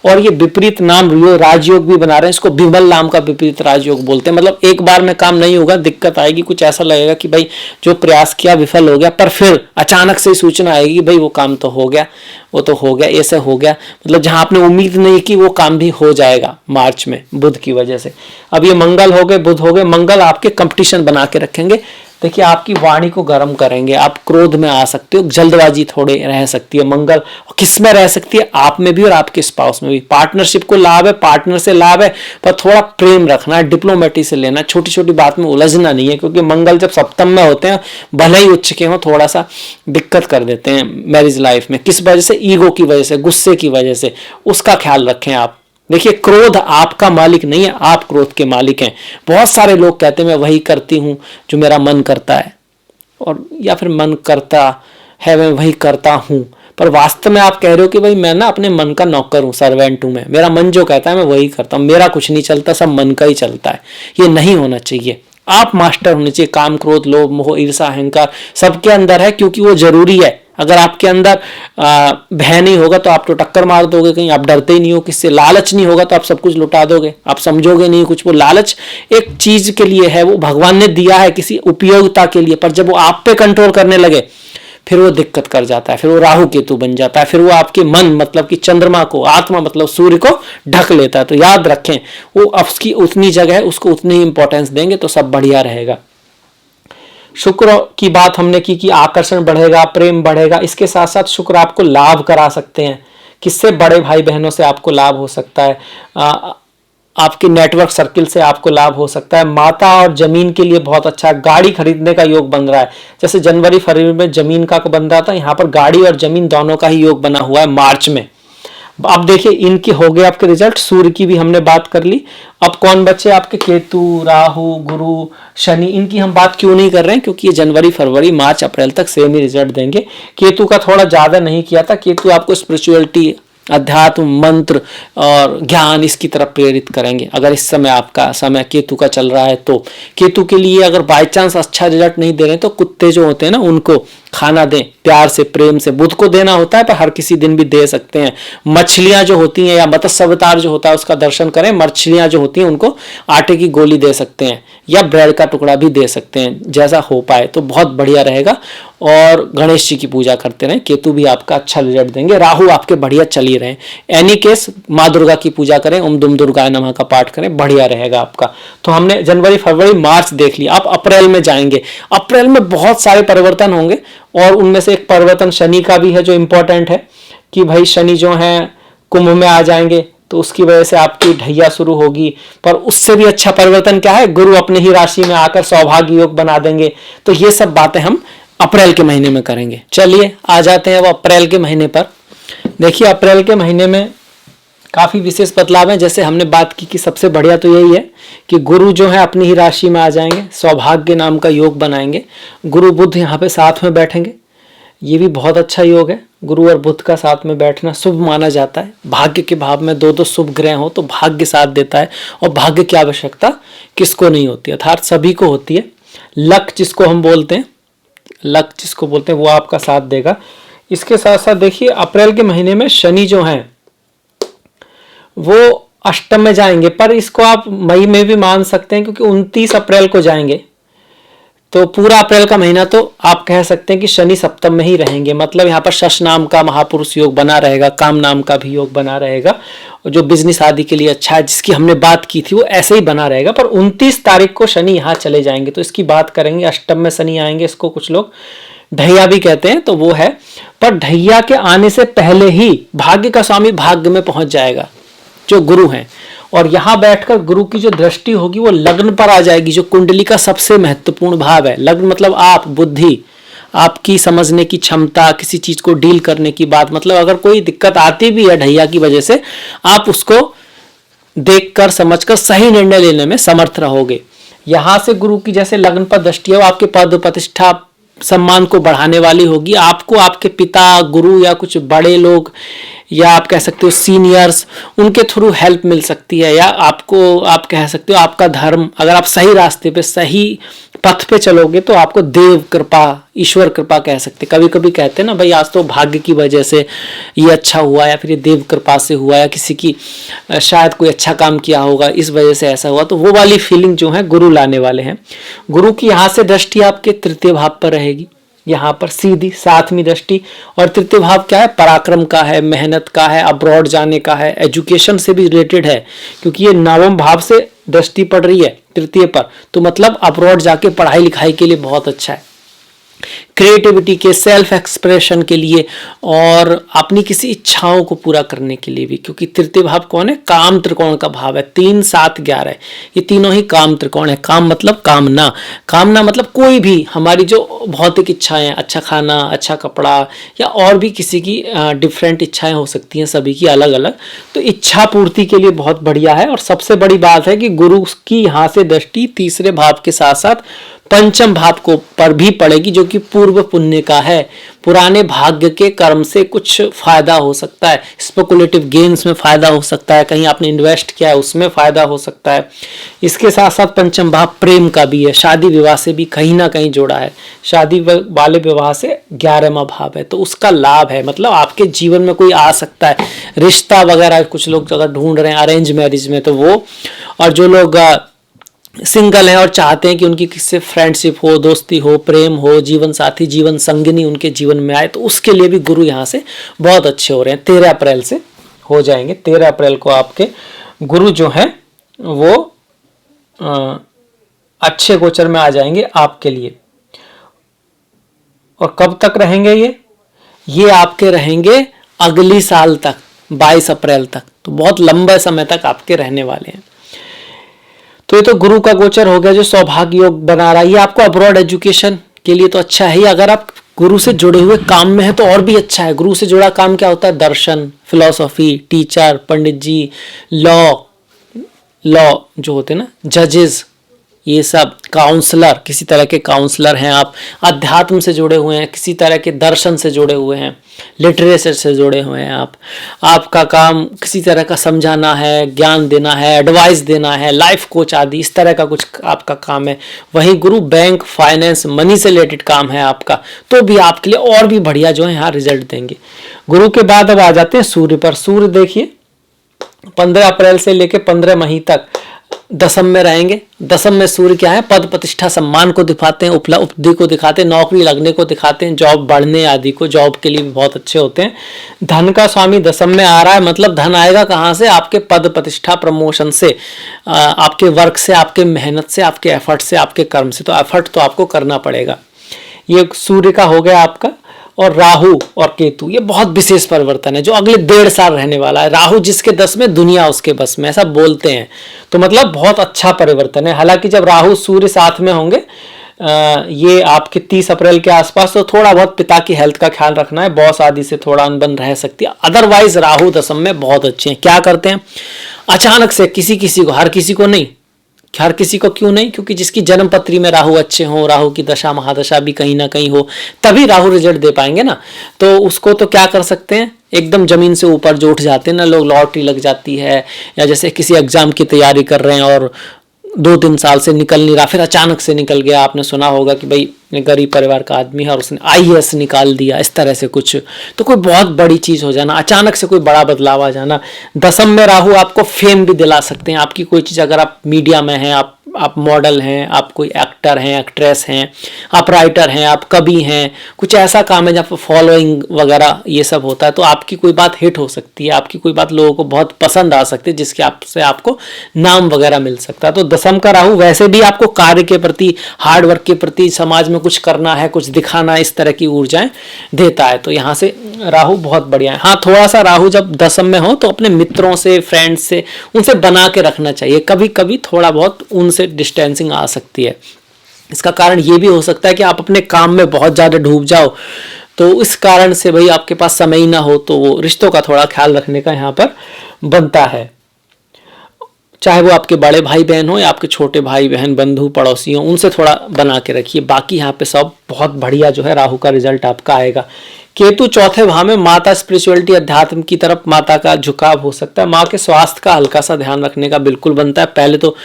और ये विपरीत नाम राजयोग भी बना रहे हैं, इसको विमल नाम का विपरीत राजयोग बोलते हैं। मतलब एक बार में काम नहीं होगा, दिक्कत आएगी, कुछ ऐसा लगेगा कि भाई जो प्रयास किया विफल हो गया, पर फिर अचानक से सूचना आएगी भाई वो काम तो हो गया, वो तो हो गया, ऐसे हो गया। मतलब जहां आपने उम्मीद नहीं की वो काम भी हो जाएगा मार्च में बुध की वजह से। अब ये मंगल हो गए, बुध हो गए। मंगल आपके कंपटीशन बना के रखेंगे। देखिए आपकी वाणी को गर्म करेंगे, आप क्रोध में आ सकते हो, जल्दबाजी थोड़े रह सकती है। मंगल किस में रह सकती है? आप में भी और आपके स्पाउस में भी। पार्टनरशिप को लाभ है, पार्टनर से लाभ है, पर थोड़ा प्रेम रखना है, डिप्लोमेटी से लेना, छोटी छोटी बात में उलझना नहीं है, क्योंकि मंगल जब सप्तम में होते हैं, भले ही उच्च के हो, थोड़ा सा दिक्कत कर देते हैं मैरिज लाइफ में। किस वजह से? ईगो की वजह से, गुस्से की वजह से। उसका ख्याल रखें आप। देखिए क्रोध आपका मालिक नहीं है, आप क्रोध के मालिक हैं। बहुत सारे लोग कहते हैं मैं वही करती हूं जो मेरा मन करता है, और या फिर मन करता है मैं वही करता हूं, पर वास्तव में आप कह रहे हो कि भाई मैं ना अपने मन का नौकर हूं, सर्वेंट हूं, मैं, मेरा मन जो कहता है मैं वही करता हूं, मेरा कुछ नहीं चलता, सब मन का ही चलता है। ये नहीं होना चाहिए। आप मास्टर होने चाहिए। काम, क्रोध, लोभ, मोह, ईर्षा, अहंकार सबके अंदर है, क्योंकि वो जरूरी है। अगर आपके अंदर भय नहीं होगा तो आप तो टक्कर मार दोगे कहीं, आप डरते ही नहीं हो किससे। लालच नहीं होगा तो आप सब कुछ लुटा दोगे, आप समझोगे नहीं कुछ। वो लालच एक चीज के लिए है, वो भगवान ने दिया है किसी उपयोगिता के लिए, पर जब वो आप पे कंट्रोल करने लगे फिर वो दिक्कत कर जाता है, फिर वो राहु केतु बन जाता है, फिर वो आपके मन मतलब कि चंद्रमा को, आत्मा मतलब सूर्य को ढक लेता है। तो याद रखें वो उसकी उतनी जगह है, उसको उतनी इंपॉर्टेंस देंगे तो सब बढ़िया रहेगा। शुक्र की बात हमने की कि आकर्षण बढ़ेगा, प्रेम बढ़ेगा। इसके साथ साथ शुक्र आपको लाभ करा सकते हैं। किससे? बड़े भाई बहनों से आपको लाभ हो सकता है, आपके नेटवर्क सर्किल से आपको लाभ हो सकता है। माता और जमीन के लिए बहुत अच्छा, गाड़ी खरीदने का योग बन रहा है। जैसे जनवरी फरवरी में जमीन का बन रहा था, यहाँ पर गाड़ी और जमीन दोनों का ही योग बना हुआ है मार्च में। अब देखिए इनके हो गए आपके रिजल्ट। सूर्य की भी हमने बात कर ली। अब कौन बचे आपके? केतु, राहु, गुरु, शनि। इनकी हम बात क्यों नहीं कर रहे हैं? क्योंकि ये जनवरी फरवरी मार्च अप्रैल तक सेम ही रिजल्ट देंगे। केतु का थोड़ा ज्यादा नहीं किया था। केतु आपको स्पिरिचुअलिटी, अध्यात्म, मंत्र और ज्ञान इसकी तरफ प्रेरित करेंगे। अगर इस समय आपका समय केतु का चल रहा है तो केतु के लिए अगर बाई चांस अच्छा रिजल्ट नहीं दे रहे तो कुत्ते जो होते हैं ना उनको खाना दें, प्यार से, प्रेम से। बुध को देना होता है पर हर किसी दिन भी दे सकते हैं। मछलियां जो होती हैं या मत्स्य अवतार जो होता है उसका दर्शन करें। मछलियां जो होती हैं उनको आटे की गोली दे सकते हैं या ब्रेड का टुकड़ा भी दे सकते हैं, जैसा हो पाए तो बहुत बढ़िया रहेगा। और गणेश जी की पूजा करते रहें। केतु भी आपका अच्छा रिजल्ट देंगे। राहु आपके बढ़िया चल ही रहे। एनी केस माँ दुर्गा की पूजा करें, ओम दुम दुर्गाय नमः का पाठ करें, बढ़िया रहेगा आपका। तो हमने जनवरी फरवरी मार्च देख लिया। आप अप्रैल में जाएंगे। अप्रैल में बहुत सारे परिवर्तन होंगे और उनमें से एक परिवर्तन शनि का भी है जो इंपॉर्टेंट है कि भाई शनि जो है कुंभ में आ जाएंगे तो उसकी वजह से आपकी ढैया शुरू होगी। पर उससे भी अच्छा परिवर्तन क्या है? गुरु अपने ही राशि में आकर सौभाग्य योग बना देंगे। तो ये सब बातें हम अप्रैल के महीने में करेंगे। चलिए आ जाते हैं अब अप्रैल के महीने पर। देखिए अप्रैल के महीने में काफ़ी विशेष बदलाव हैं। जैसे हमने बात की कि सबसे बढ़िया तो यही है कि गुरु जो है अपनी ही राशि में आ जाएंगे, सौभाग्य नाम का योग बनाएंगे। गुरु बुध यहाँ पे साथ में बैठेंगे, ये भी बहुत अच्छा योग है। गुरु और बुध का साथ में बैठना शुभ माना जाता है। भाग्य के भाव में दो दो शुभ ग्रह हो तो भाग्य साथ देता है, और भाग्य की आवश्यकता किसको नहीं होती, अर्थात सभी को होती है। लक जिसको हम बोलते हैं, लक जिसको बोलते हैं वो आपका साथ देगा। इसके साथ साथ देखिए अप्रैल के महीने में शनि जो हैं वो अष्टम में जाएंगे, पर इसको आप मई में भी मान सकते हैं क्योंकि 29 अप्रैल को जाएंगे। तो पूरा अप्रैल का महीना तो आप कह सकते हैं कि शनि सप्तम में ही रहेंगे। मतलब यहाँ पर शश नाम का महापुरुष योग बना रहेगा, काम नाम का भी योग बना रहेगा, और जो बिजनेस आदि के लिए अच्छा है, जिसकी हमने बात की थी वो ऐसे ही बना रहेगा। पर 29 तारीख को शनि यहाँ चले जाएंगे, तो इसकी बात करेंगे। अष्टम में शनि आएंगे, इसको कुछ लोग ढैया भी कहते हैं, तो वो है। पर ढैया के आने से पहले ही भाग्य का स्वामी भाग्य में पहुंच जाएगा जो गुरु हैं, और यहां बैठकर गुरु की जो दृष्टि होगी वो लग्न पर आ जाएगी, जो कुंडली का सबसे महत्वपूर्ण भाव है। लग्न मतलब आप, बुद्धि, आपकी समझने की क्षमता, किसी चीज को डील करने की बात। मतलब अगर कोई दिक्कत आती भी है ढैया की वजह से, आप उसको देखकर समझकर सही निर्णय लेने में समर्थ रहोगे। यहां से गुरु की जैसे लग्न पर दृष्टि है, वो आपके पद प्रतिष्ठा सम्मान को बढ़ाने वाली होगी। आपको आपके पिता, गुरु या कुछ बड़े लोग, या आप कह सकते हो सीनियर्स, उनके थ्रू हेल्प मिल सकती है। या आपको, आप कह सकते हो आपका धर्म, अगर आप सही रास्ते पे, सही पथ पे चलोगे तो आपको देव कृपा, ईश्वर कृपा कह सकते। कभी कभी कहते हैं ना भाई आज तो भाग्य की वजह से ये अच्छा हुआ, या फिर ये देव कृपा से हुआ, या किसी की शायद कोई अच्छा काम किया होगा इस वजह से ऐसा हुआ। तो वो वाली फीलिंग जो है गुरु लाने वाले हैं। गुरु की यहाँ से दृष्टि आपके तृतीय भाव पर रहेगी, यहाँ पर सीधी 7वीं दृष्टि। और तृतीय भाव क्या है? पराक्रम का है, मेहनत का है, अब्रॉड जाने का है, एजुकेशन से भी रिलेटेड है, क्योंकि ये 9वें भाव से दृष्टि पड़ रही है तृतीय पर, तो मतलब अब्रॉड जाके पढ़ाई लिखाई के लिए बहुत अच्छा है। क्रिएटिविटी के, सेल्फ एक्सप्रेशन के लिए, और अपनी किसी इच्छाओं को पूरा करने के लिए भी, क्योंकि तृतीय भाव कौन है? काम त्रिकोण का भाव है। 3, 7, 11 ये तीनों ही काम त्रिकोण है। काम मतलब कामना, कामना मतलब कोई भी हमारी जो भौतिक इच्छाएं, अच्छा खाना, अच्छा कपड़ा, या और भी किसी की डिफरेंट इच्छाएं हो सकती हैं, सभी की अलग अलग। तो इच्छा पूर्ति के लिए बहुत बढ़िया है। और सबसे बड़ी बात है कि गुरु की यहाँ से दृष्टि तीसरे भाव के साथ साथ पंचम भाव को पर भी पड़ेगी, जो कि पूर्व पुण्य का है। पुराने भाग्य के कर्म से कुछ फायदा हो सकता है, स्पेकुलेटिव गेन्स में फायदा हो सकता है, कहीं आपने इन्वेस्ट किया है उसमें फायदा हो सकता है। इसके साथ साथ पंचम भाव प्रेम का भी है, शादी विवाह से भी कहीं ना कहीं जोड़ा है। शादी वाले विवाह से 11वां भाव है, तो उसका लाभ है। मतलब आपके जीवन में कोई आ सकता है, रिश्ता वगैरह कुछ लोग अगर ढूंढ रहे हैं अरेंज मैरिज में तो वो, और जो लोग सिंगल हैं और चाहते हैं कि उनकी किससे फ्रेंडशिप हो, दोस्ती हो, प्रेम हो, जीवन साथी, जीवन संगिनी उनके जीवन में आए, तो उसके लिए भी गुरु यहाँ से बहुत अच्छे हो रहे हैं। 13 अप्रैल से हो जाएंगे। 13 अप्रैल को आपके गुरु जो हैं वो अच्छे गोचर में आ जाएंगे आपके लिए। और कब तक रहेंगे ये आपके रहेंगे अगली साल तक, 22 अप्रैल तक। तो बहुत लंबे समय तक आपके रहने वाले हैं। तो ये तो गुरु का गोचर हो गया जो सौभाग्य योग बना रहा है। ये आपको अब्रॉड एजुकेशन के लिए तो अच्छा है ही। अगर आप गुरु से जुड़े हुए काम में है तो और भी अच्छा है। गुरु से जुड़ा काम क्या होता है? दर्शन, फिलॉसफी, टीचर, पंडित जी, लॉ जो होते हैं ना, जजेस, ये सब, काउंसलर, किसी तरह के काउंसलर हैं आप, अध्यात्म से जुड़े हुए हैं, किसी तरह के दर्शन से जुड़े हुए हैं, लिटरेचर से जुड़े हुए हैं आप, आपका काम किसी तरह का समझाना है, ज्ञान देना है, एडवाइस देना है, लाइफ कोच आदि, इस तरह का कुछ आपका काम है। वहीं गुरु बैंक, फाइनेंस, मनी से रिलेटेड काम है आपका, तो भी आपके लिए और भी बढ़िया जो है यहाँ रिजल्ट देंगे। गुरु के बाद अब आ जाते हैं सूर्य पर। सूर्य देखिए 15 अप्रैल से लेकर 15 मई तक दशम में रहेंगे। दशम में सूर्य क्या है? पद प्रतिष्ठा सम्मान को दिखाते हैं, उपलब्धि को दिखाते हैं, नौकरी लगने को दिखाते हैं, जॉब बढ़ने आदि को, जॉब के लिए भी बहुत अच्छे होते हैं। धन का स्वामी दशम में आ रहा है, मतलब धन आएगा कहाँ से? आपके पद प्रतिष्ठा, प्रमोशन से, आपके वर्क से, आपके मेहनत से, आपके एफर्ट से, आपके कर्म से। तो एफर्ट तो आपको करना पड़ेगा। ये सूर्य का हो गया आपका। और राहु और केतु, ये बहुत विशेष परिवर्तन है जो अगले 1.5 साल रहने वाला है। राहु जिसके दस में, दुनिया उसके बस में, ऐसा बोलते हैं। तो मतलब बहुत अच्छा परिवर्तन है। हालांकि जब राहु सूर्य साथ में होंगे ये आपके 30 अप्रैल के आसपास, तो थोड़ा बहुत पिता की हेल्थ का ख्याल रखना है, बॉस आदि से थोड़ा अनबन रह सकती है। अदरवाइज राहु दशम में बहुत अच्छे हैं। क्या करते हैं, अचानक से किसी किसी को, हर किसी को नहीं, हर किसी को क्यों नहीं, क्योंकि जिसकी जन्म पत्री में राहु अच्छे हो, राहु की दशा महादशा भी कहीं ना कहीं हो, तभी राहु रिजल्ट दे पाएंगे ना। तो उसको तो क्या कर सकते हैं, एकदम जमीन से ऊपर जो उठ जाते हैं ना लोग, लॉटरी लग जाती है, या जैसे किसी एग्जाम की तैयारी कर रहे हैं और 2-3 साल से निकल नहीं रहा, फिर अचानक से निकल गया। आपने सुना होगा कि भाई गरीब परिवार का आदमी है और उसने IAS निकाल दिया, इस तरह से कुछ, तो कोई बहुत बड़ी चीज हो जाना, अचानक से कोई बड़ा बदलाव आ जाना। दशम में राहु आपको फेम भी दिला सकते हैं। आपकी कोई चीज, अगर आप मीडिया में हैं, आप मॉडल हैं, आप कोई एक्टर हैं, एक्ट्रेस हैं, आप राइटर हैं, आप कवि हैं, कुछ ऐसा काम है जहाँ फॉलोइंग वगैरह ये सब होता है, तो आपकी कोई बात हिट हो सकती है, आपकी कोई बात लोगों को बहुत पसंद आ सकती है, जिसके आपसे आपको नाम वगैरह मिल सकता है। तो दशम का राहु वैसे भी आपको कार्य के प्रति, हार्डवर्क के प्रति, समाज में कुछ करना है, कुछ दिखाना है, इस तरह की ऊर्जाएं देता है। तो यहाँ से राहु बहुत बढ़िया है। हाँ, थोड़ा सा राहु जब दशम में हो तो अपने मित्रों से, फ्रेंड्स से, उनसे बना के रखना चाहिए। कभी कभी थोड़ा बहुत उनसे डिस्टेंसिंग आ सकती है। इसका कारण ये भी हो सकता है कि आप अपने काम में बहुत ज़्यादा डूब जाओ, तो इस कारण से भाई आपके पास समय ही ना हो, तो वो रिश्तों का थोड़ा ख्याल रखने का यहाँ पर बनता है। चाहे वो आपके बड़े भाई बहन हो या आपके छोटे भाई बहन, बंधु पड़ोसी हो, उनसे थोड़ा बना के रखिए। बाकी यहाँ पे सब बहुत बढ़िया जो है राहु का रिजल्ट आपका आएगा। केतु चौथे भाव में, माता, स्पिरिचुअलिटी, अध्यात्म की तरफ माता का झुकाव हो सकता है। माँ के स्वास्थ्य का हल्का सा ध्यान रखने का बिल्कुल बनता है। पहले तो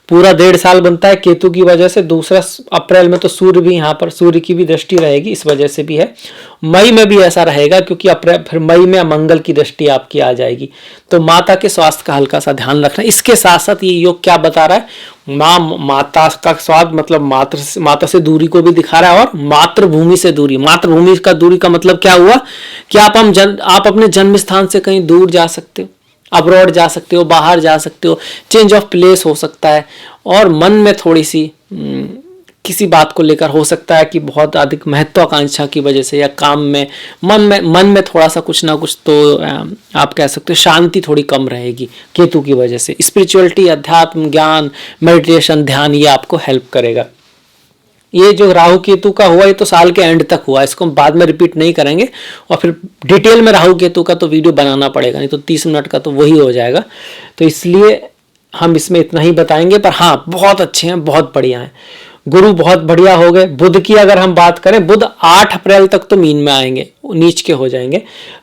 पूरा 1.5 साल बनता है केतु की वजह से, दूसरा अप्रैल में तो सूर्य भी, यहाँ पर सूर्य की भी दृष्टि रहेगी, इस वजह से भी है। मई में भी ऐसा रहेगा क्योंकि अप्रैल, फिर मई में मंगल की दृष्टि आपकी आ जाएगी। तो माता के स्वास्थ्य का हल्का सा ध्यान रखना। इसके साथ साथ ये योग क्या बता रहा है, माता का स्वास्थ्य मतलब माता से दूरी को भी दिखा रहा है, और मातृभूमि से दूरी। मातृभूमि का दूरी का मतलब क्या हुआ कि आप अपने जन्म स्थान से कहीं दूर जा सकते हो, अब्रॉड जा सकते हो, बाहर जा सकते हो, चेंज ऑफ प्लेस हो सकता है, और मन में थोड़ी सी किसी बात को लेकर हो सकता है कि बहुत अधिक महत्वाकांक्षा की वजह से, या काम में मन में थोड़ा सा कुछ ना कुछ, तो आप कह सकते हो शांति थोड़ी कम रहेगी केतु की वजह से। स्पिरिचुअलिटी, अध्यात्म, ज्ञान, मेडिटेशन, ध्यान, ये आपको हेल्प करेगा। ये जो राहु केतु का हुआ, ये तो साल के एंड तक हुआ, इसको हम बाद में रिपीट नहीं करेंगे, और फिर डिटेल में राहु केतु का तो वीडियो बनाना पड़ेगा, नहीं तो 30 मिनट का तो वही हो जाएगा। तो इसलिए हम इसमें इतना ही बताएंगे। पर हाँ, बहुत अच्छे हैं, बहुत बढ़िया हैं। गुरु बहुत बढ़िया हो गए। बुध की अगर हम बात करें, बुध 8 अप्रैल तक तो मीन में आएंगे, नीच के हो जाएंगे,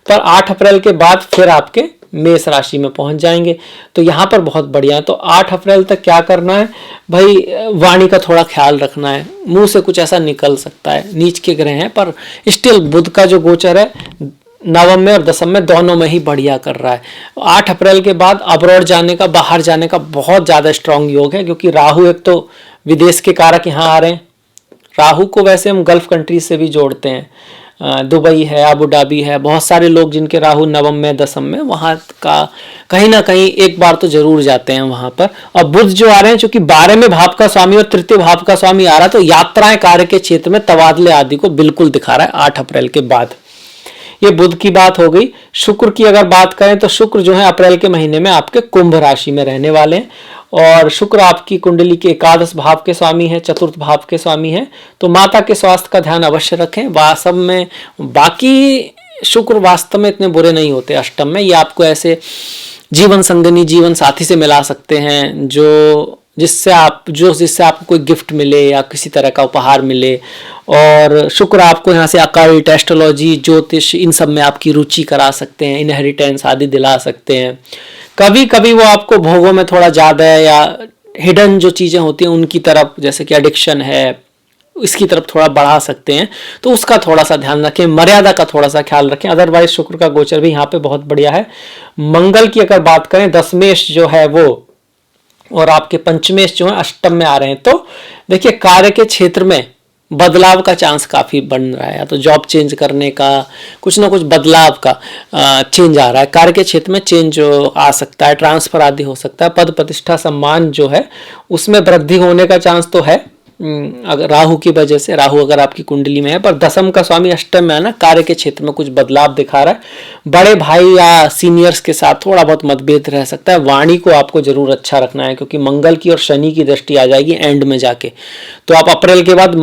पर 8 अप्रैल के बाद फिर आपके मेष राशि में पहुंच जाएंगे। तो यहाँ पर बहुत बढ़िया है। तो 8 अप्रैल तक क्या करना है भाई, वाणी का थोड़ा ख्याल रखना है, मुंह से कुछ ऐसा निकल सकता है, नीच के ग्रह हैं, पर स्टिल बुध का जो गोचर है नवम में और दशम में दोनों में ही बढ़िया कर रहा है। 8 अप्रैल के बाद अब्रॉड जाने का, बाहर जाने का बहुत ज़्यादा स्ट्रांग योग है, क्योंकि राहु एक तो विदेश के कारक यहाँ आ रहे हैं। राहु को वैसे हम गल्फ कंट्रीज से भी जोड़ते हैं, दुबई है, अबू धाबी है, बहुत सारे लोग जिनके राहु नवम में, दशम में, वहाँ का कहीं ना कहीं एक बार तो जरूर जाते हैं वहाँ पर। और बुध जो आ रहे हैं, चूंकि 12वें भाव का स्वामी और तृतीय भाव का स्वामी आ रहा है, तो यात्राएं, कार्य के क्षेत्र में तबादले आदि को बिल्कुल दिखा रहा है 8 अप्रैल के बाद। ये बुध की बात हो गई। शुक्र की अगर बात करें तो शुक्र जो है अप्रैल के महीने में आपके कुंभ राशि में रहने वाले हैं, और शुक्र आपकी कुंडली के 11 भाव के स्वामी है, 4th भाव के स्वामी है। तो माता के स्वास्थ्य का ध्यान अवश्य रखें। वास्तव में बाकी शुक्र वास्तव में इतने बुरे नहीं होते अष्टम में। ये आपको ऐसे जीवन संगनी, जीवन साथी से मिला सकते हैं जिससे आपको कोई गिफ्ट मिले या किसी तरह का उपहार मिले। और शुक्र आपको यहाँ से अकल्ट, एस्ट्रोलॉजी, ज्योतिष, इन सब में आपकी रुचि करा सकते हैं, इनहेरिटेंस आदि दिला सकते हैं। कभी कभी वो आपको भोगों में थोड़ा ज़्यादा है, या हिडन जो चीज़ें होती हैं उनकी तरफ, जैसे कि एडिक्शन है, इसकी तरफ थोड़ा बढ़ा सकते हैं। तो उसका थोड़ा सा ध्यान रखें, मर्यादा का थोड़ा सा ख्याल रखें। अदरवाइज शुक्र का गोचर भी यहाँ पे बहुत बढ़िया है। मंगल की अगर बात करें, दशमेश जो है वो और आपके पंचमेश जो है अष्टम में आ रहे हैं, तो देखिए कार्य के क्षेत्र में बदलाव का चांस काफ़ी बन रहा है। या तो जॉब चेंज करने का, कुछ ना कुछ बदलाव का चेंज आ रहा है। कार्य के क्षेत्र में चेंज आ सकता है, ट्रांसफर आदि हो सकता है। पद प्रतिष्ठा सम्मान जो है उसमें वृद्धि होने का चांस तो है। अगर राहु की वजह से, राहु अगर आपकी कुंडली में है, पर दशम का स्वामी अष्टम में है ना, कार्य के क्षेत्र में कुछ बदलाव दिखा रहा है। बड़े भाई या सीनियर्स के साथ थोड़ा बहुत मतभेद रह सकता है। वाणी को आपको जरूर अच्छा रखना है, क्योंकि मंगल की और शनि की दृष्टि आ जाएगी एंड में जाके। तो आप अप्रैल के बाद,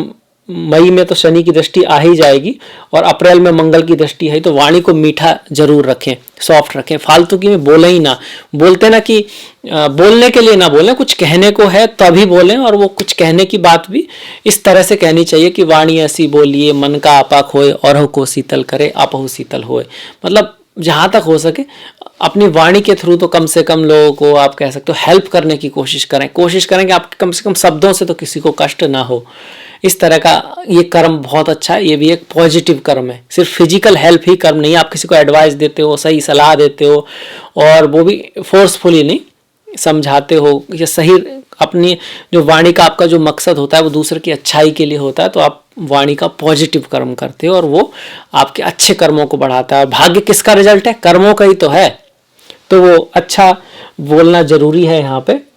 मई में तो शनि की दृष्टि आ ही जाएगी और अप्रैल में मंगल की दृष्टि है, तो वाणी को मीठा जरूर रखें, सॉफ्ट रखें, फालतू की में बोले ही ना। बोलते ना कि बोलने के लिए ना बोलें, कुछ कहने को है तभी बोलें, और वो कुछ कहने की बात भी इस तरह से कहनी चाहिए कि वाणी ऐसी बोलिए, मन का आपा खोए और को शीतल करे, आपहु शीतल होए। मतलब जहाँ तक हो सके अपनी वाणी के थ्रू तो कम से कम लोगों को आप कह सकते हो हेल्प करने की कोशिश करें कि आप कम से कम शब्दों से तो किसी को कष्ट ना हो। इस तरह का ये कर्म बहुत अच्छा है, ये भी एक पॉजिटिव कर्म है। सिर्फ फिजिकल हेल्प ही कर्म नहीं, आप किसी को एडवाइस देते हो, सही सलाह देते हो, और वो भी फोर्सफुली नहीं, समझाते हो या सही, अपनी जो वाणी का आपका जो मकसद होता है वो दूसरे की अच्छाई के लिए होता है, तो आप वाणी का पॉजिटिव कर्म करते हो और वो आपके अच्छे कर्मों को बढ़ाता है। और भाग्य किसका रिजल्ट है? कर्मों का ही तो है, तो वो अच्छा बोलना जरूरी है यहाँ पे।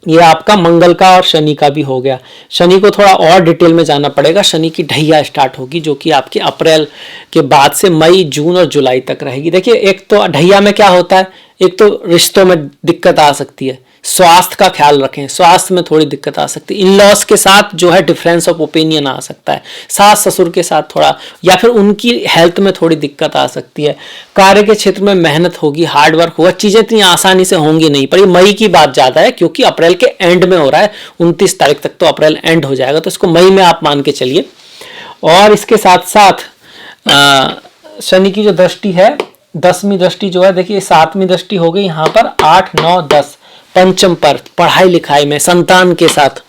ये आपका मंगल का और शनि का भी हो गया। शनि को थोड़ा और डिटेल में जाना पड़ेगा। शनि की ढैया स्टार्ट होगी, जो कि आपके अप्रैल के बाद से मई, जून और जुलाई तक रहेगी। देखिए, एक तो ढैया में क्या होता है, एक तो रिश्तों में दिक्कत आ सकती है, स्वास्थ्य का ख्याल रखें, स्वास्थ्य में थोड़ी दिक्कत आ सकती है, इन लॉस के साथ जो है डिफरेंस ऑफ ओपिनियन आ सकता है, सास ससुर के साथ थोड़ा, या फिर उनकी हेल्थ में थोड़ी दिक्कत आ सकती है। कार्य के क्षेत्र में मेहनत होगी, हार्ड वर्क होगा, चीजें इतनी आसानी से होंगी नहीं। पर ये मई की बात ज्यादा है, क्योंकि अप्रैल के एंड में हो रहा है, 29 तारीख तक तो अप्रैल एंड हो जाएगा, तो इसको मई में आप मान के चलिए। और इसके साथ साथ शनि की जो दृष्टि है, 10वीं दृष्टि जो है, देखिए 7वीं दृष्टि हो गई यहाँ पर, 8, 9, 10 पंचम पर, पढ़ाई लिखाई में, संतान के साथ,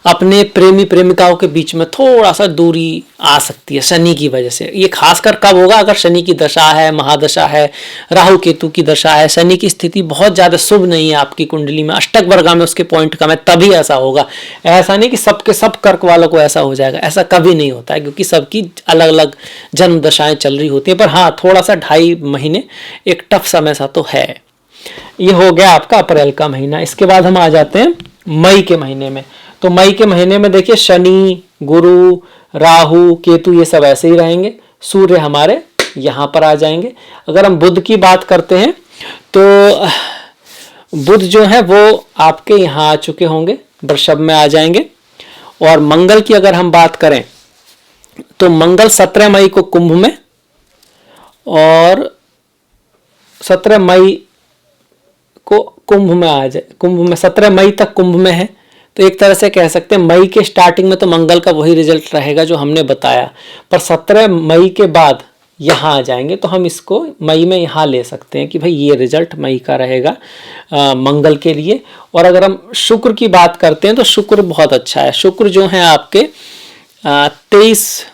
अपने प्रेमी प्रेमिकाओं के बीच में थोड़ा सा दूरी आ सकती है शनि की वजह से। ये खासकर कब होगा? अगर शनि की दशा है, महादशा है, राहु केतु की दशा है, शनि की स्थिति बहुत ज्यादा शुभ नहीं है आपकी कुंडली में, अष्टक वर्गा में उसके पॉइंट कम है, तभी ऐसा होगा। ऐसा नहीं कि सबके सब कर्क वालों को ऐसा हो जाएगा, ऐसा कभी नहीं होता है, क्योंकि सबकी अलग अलग जन्म दशाएं चल रही होती है। पर हाँ, थोड़ा सा 2.5 महीने एक टफ समय सा तो है। ये हो गया आपका अप्रैल का महीना। इसके बाद हम आ जाते हैं मई के महीने में। तो मई के महीने में देखिए, शनि, गुरु, राहु, केतु ये सब ऐसे ही रहेंगे। सूर्य हमारे यहाँ पर आ जाएंगे। अगर हम बुध की बात करते हैं तो बुध जो है वो आपके यहाँ आ चुके होंगे, वृषभ में आ जाएंगे। और मंगल की अगर हम बात करें तो मंगल 17 मई को कुंभ में, और 17 मई को कुंभ में आ जाए, कुंभ में 17 मई तक कुंभ में है। तो एक तरह से कह सकते हैं मई के स्टार्टिंग में तो मंगल का वही रिजल्ट रहेगा जो हमने बताया, पर 17 मई के बाद यहाँ आ जाएंगे, तो हम इसको मई में यहाँ ले सकते हैं कि भाई ये रिजल्ट मई का रहेगा मंगल के लिए। और अगर हम शुक्र की बात करते हैं तो शुक्र बहुत अच्छा है। शुक्र जो है आपके 23,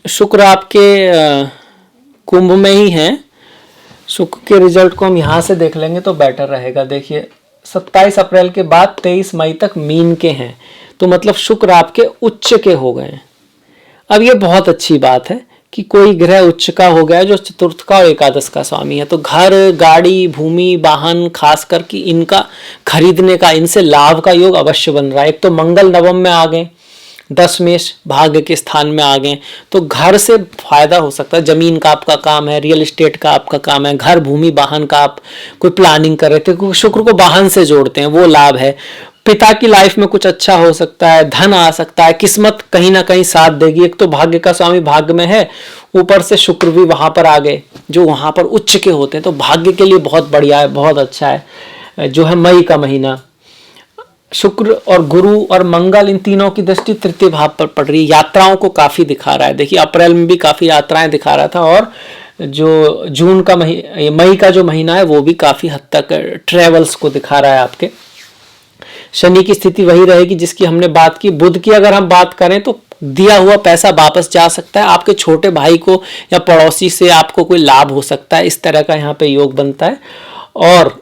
शुक्र आपके कुंभ में ही है। शुक्र के रिजल्ट को हम यहाँ से देख लेंगे तो बेटर रहेगा। देखिए, 27 अप्रैल के बाद 23 मई तक मीन के हैं, तो मतलब शुक्र आपके उच्च के हो गए हैं। अब ये बहुत अच्छी बात है कि कोई ग्रह उच्च का हो गया जो चतुर्थ का और एकादश का स्वामी है, तो घर, गाड़ी, भूमि, वाहन, खासकर कि इनका खरीदने का, इनसे लाभ का योग अवश्य बन रहा है। एक तो मंगल नवम में आ गए, 10 मेष भाग्य के स्थान में आ गए, तो घर से फायदा हो सकता है। जमीन का आपका काम है, रियल एस्टेट का आपका काम है, घर, भूमि, वाहन का आप कोई प्लानिंग कर रहे थे, क्योंकि शुक्र को वाहन से जोड़ते हैं, वो लाभ है। पिता की लाइफ में कुछ अच्छा हो सकता है, धन आ सकता है, किस्मत कहीं ना कहीं साथ देगी। एक तो भाग्य का स्वामी भाग्य में है, ऊपर से शुक्र भी वहां पर आ गए जो वहां पर उच्च के होते हैं, तो भाग्य के लिए बहुत बढ़िया है, बहुत अच्छा है जो है मई का महीना। शुक्र और गुरु और मंगल, इन तीनों की दृष्टि तृतीय भाव पर पड़ रही है, यात्राओं को काफी दिखा रहा है। देखिए, अप्रैल में भी काफी यात्राएं दिखा रहा था, और जो जून का मई का जो महीना है वो भी काफी हद तक ट्रेवल्स को दिखा रहा है आपके। शनि की स्थिति वही रहेगी जिसकी हमने बात की। बुध की अगर हम बात करें तो दिया हुआ पैसा वापस जा सकता है, आपके छोटे भाई को या पड़ोसी से आपको कोई लाभ हो सकता है, इस तरह का यहाँ पे योग बनता है। और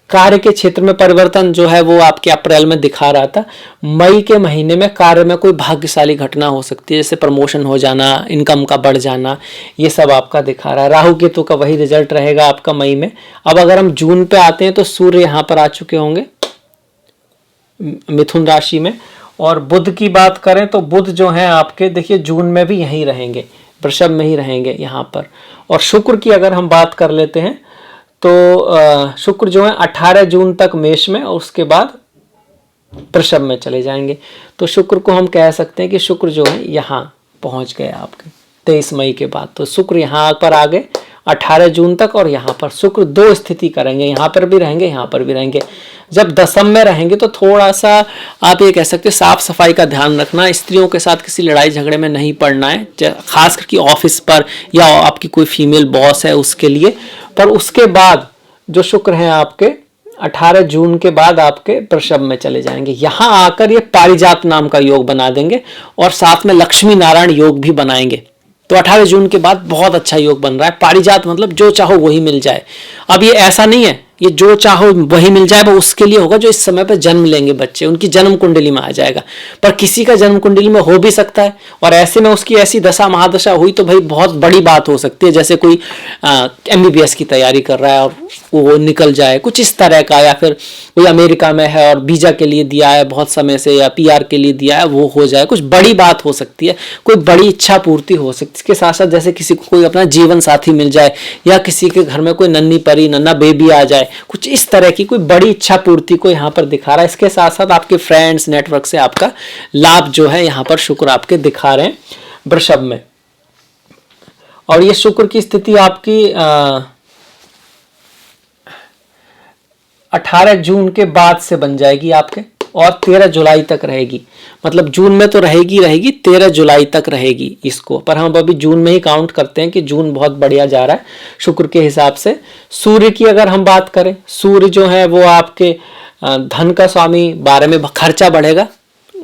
कार्य के क्षेत्र में परिवर्तन जो है वो आपके अप्रैल में दिखा रहा था। मई के महीने में कार्य में कोई भाग्यशाली घटना हो सकती है, जैसे प्रमोशन हो जाना, इनकम का बढ़ जाना, ये सब आपका दिखा रहा है। राहु केतु का वही रिजल्ट रहेगा आपका मई में। अब अगर हम जून पे आते हैं तो सूर्य यहाँ पर आ चुके होंगे मिथुन राशि में। और बुध की बात करें तो बुध जो है आपके देखिए जून में भी यहीं रहेंगे, वृषभ में ही रहेंगे यहाँ पर। और शुक्र की अगर हम बात कर लेते हैं तो शुक्र जो है 18 जून तक मेष में और उसके बाद वृषभ में चले जाएंगे। तो शुक्र को हम कह सकते हैं कि शुक्र जो है यहाँ पहुंच गए आपके 23 मई के बाद। तो शुक्र यहाँ पर आ गए 18 जून तक और यहाँ पर शुक्र दो स्थिति करेंगे, यहाँ पर भी रहेंगे, यहाँ पर भी रहेंगे। जब दशम में रहेंगे तो थोड़ा सा आप ये कह सकते हैं साफ सफाई का ध्यान रखना, स्त्रियों के साथ किसी लड़ाई झगड़े में नहीं पड़ना है, खास करके ऑफिस पर या आपकी कोई फीमेल बॉस है उसके लिए। पर उसके बाद जो शुक्र हैं आपके 18 जून के बाद आपके वृषभ में चले जाएंगे। यहाँ आकर ये पारिजात नाम का योग बना देंगे और साथ में लक्ष्मी नारायण योग भी बनाएंगे। तो 18 जून के बाद बहुत अच्छा योग बन रहा है। पारिजात मतलब जो चाहो वही मिल जाए। अब ये ऐसा नहीं है ये जो चाहो वही मिल जाए, वो उसके लिए होगा जो इस समय पर जन्म लेंगे बच्चे, उनकी जन्म कुंडली में आ जाएगा। पर किसी का जन्म कुंडली में हो भी सकता है और ऐसे में उसकी ऐसी दशा महादशा हुई तो भाई बहुत बड़ी बात हो सकती है। जैसे कोई MBBS की तैयारी कर रहा है और वो निकल जाए कुछ इस तरह का, या फिर कोई अमेरिका में है और वीजा के लिए दिया है बहुत समय से या PR के लिए दिया है वो हो जाए, कुछ बड़ी बात हो सकती है, कोई बड़ी इच्छा पूर्ति हो सकती है। इसके साथ साथ जैसे किसी को कोई अपना जीवन साथी मिल जाए या किसी के घर में कोई नन्ही परी नन्हा बेबी आ जाए, कुछ इस तरह की कोई बड़ी इच्छा पूर्ति को यहाँ पर दिखा रहा है। इसके साथ साथ आपके फ्रेंड्स नेटवर्क से आपका लाभ जो है यहाँ पर शुक्र आपके दिखा रहे हैं वृषभ में। और ये शुक्र की स्थिति आपकी 18 जून के बाद से बन जाएगी आपके और 13 जुलाई तक रहेगी। मतलब जून में तो रहेगी 13 जुलाई तक रहेगी इसको, पर हम अभी जून में ही काउंट करते हैं कि जून बहुत बढ़िया जा रहा है शुक्र के हिसाब से। सूर्य की अगर हम बात करें, सूर्य जो है वो आपके धन का स्वामी, 12 में खर्चा बढ़ेगा,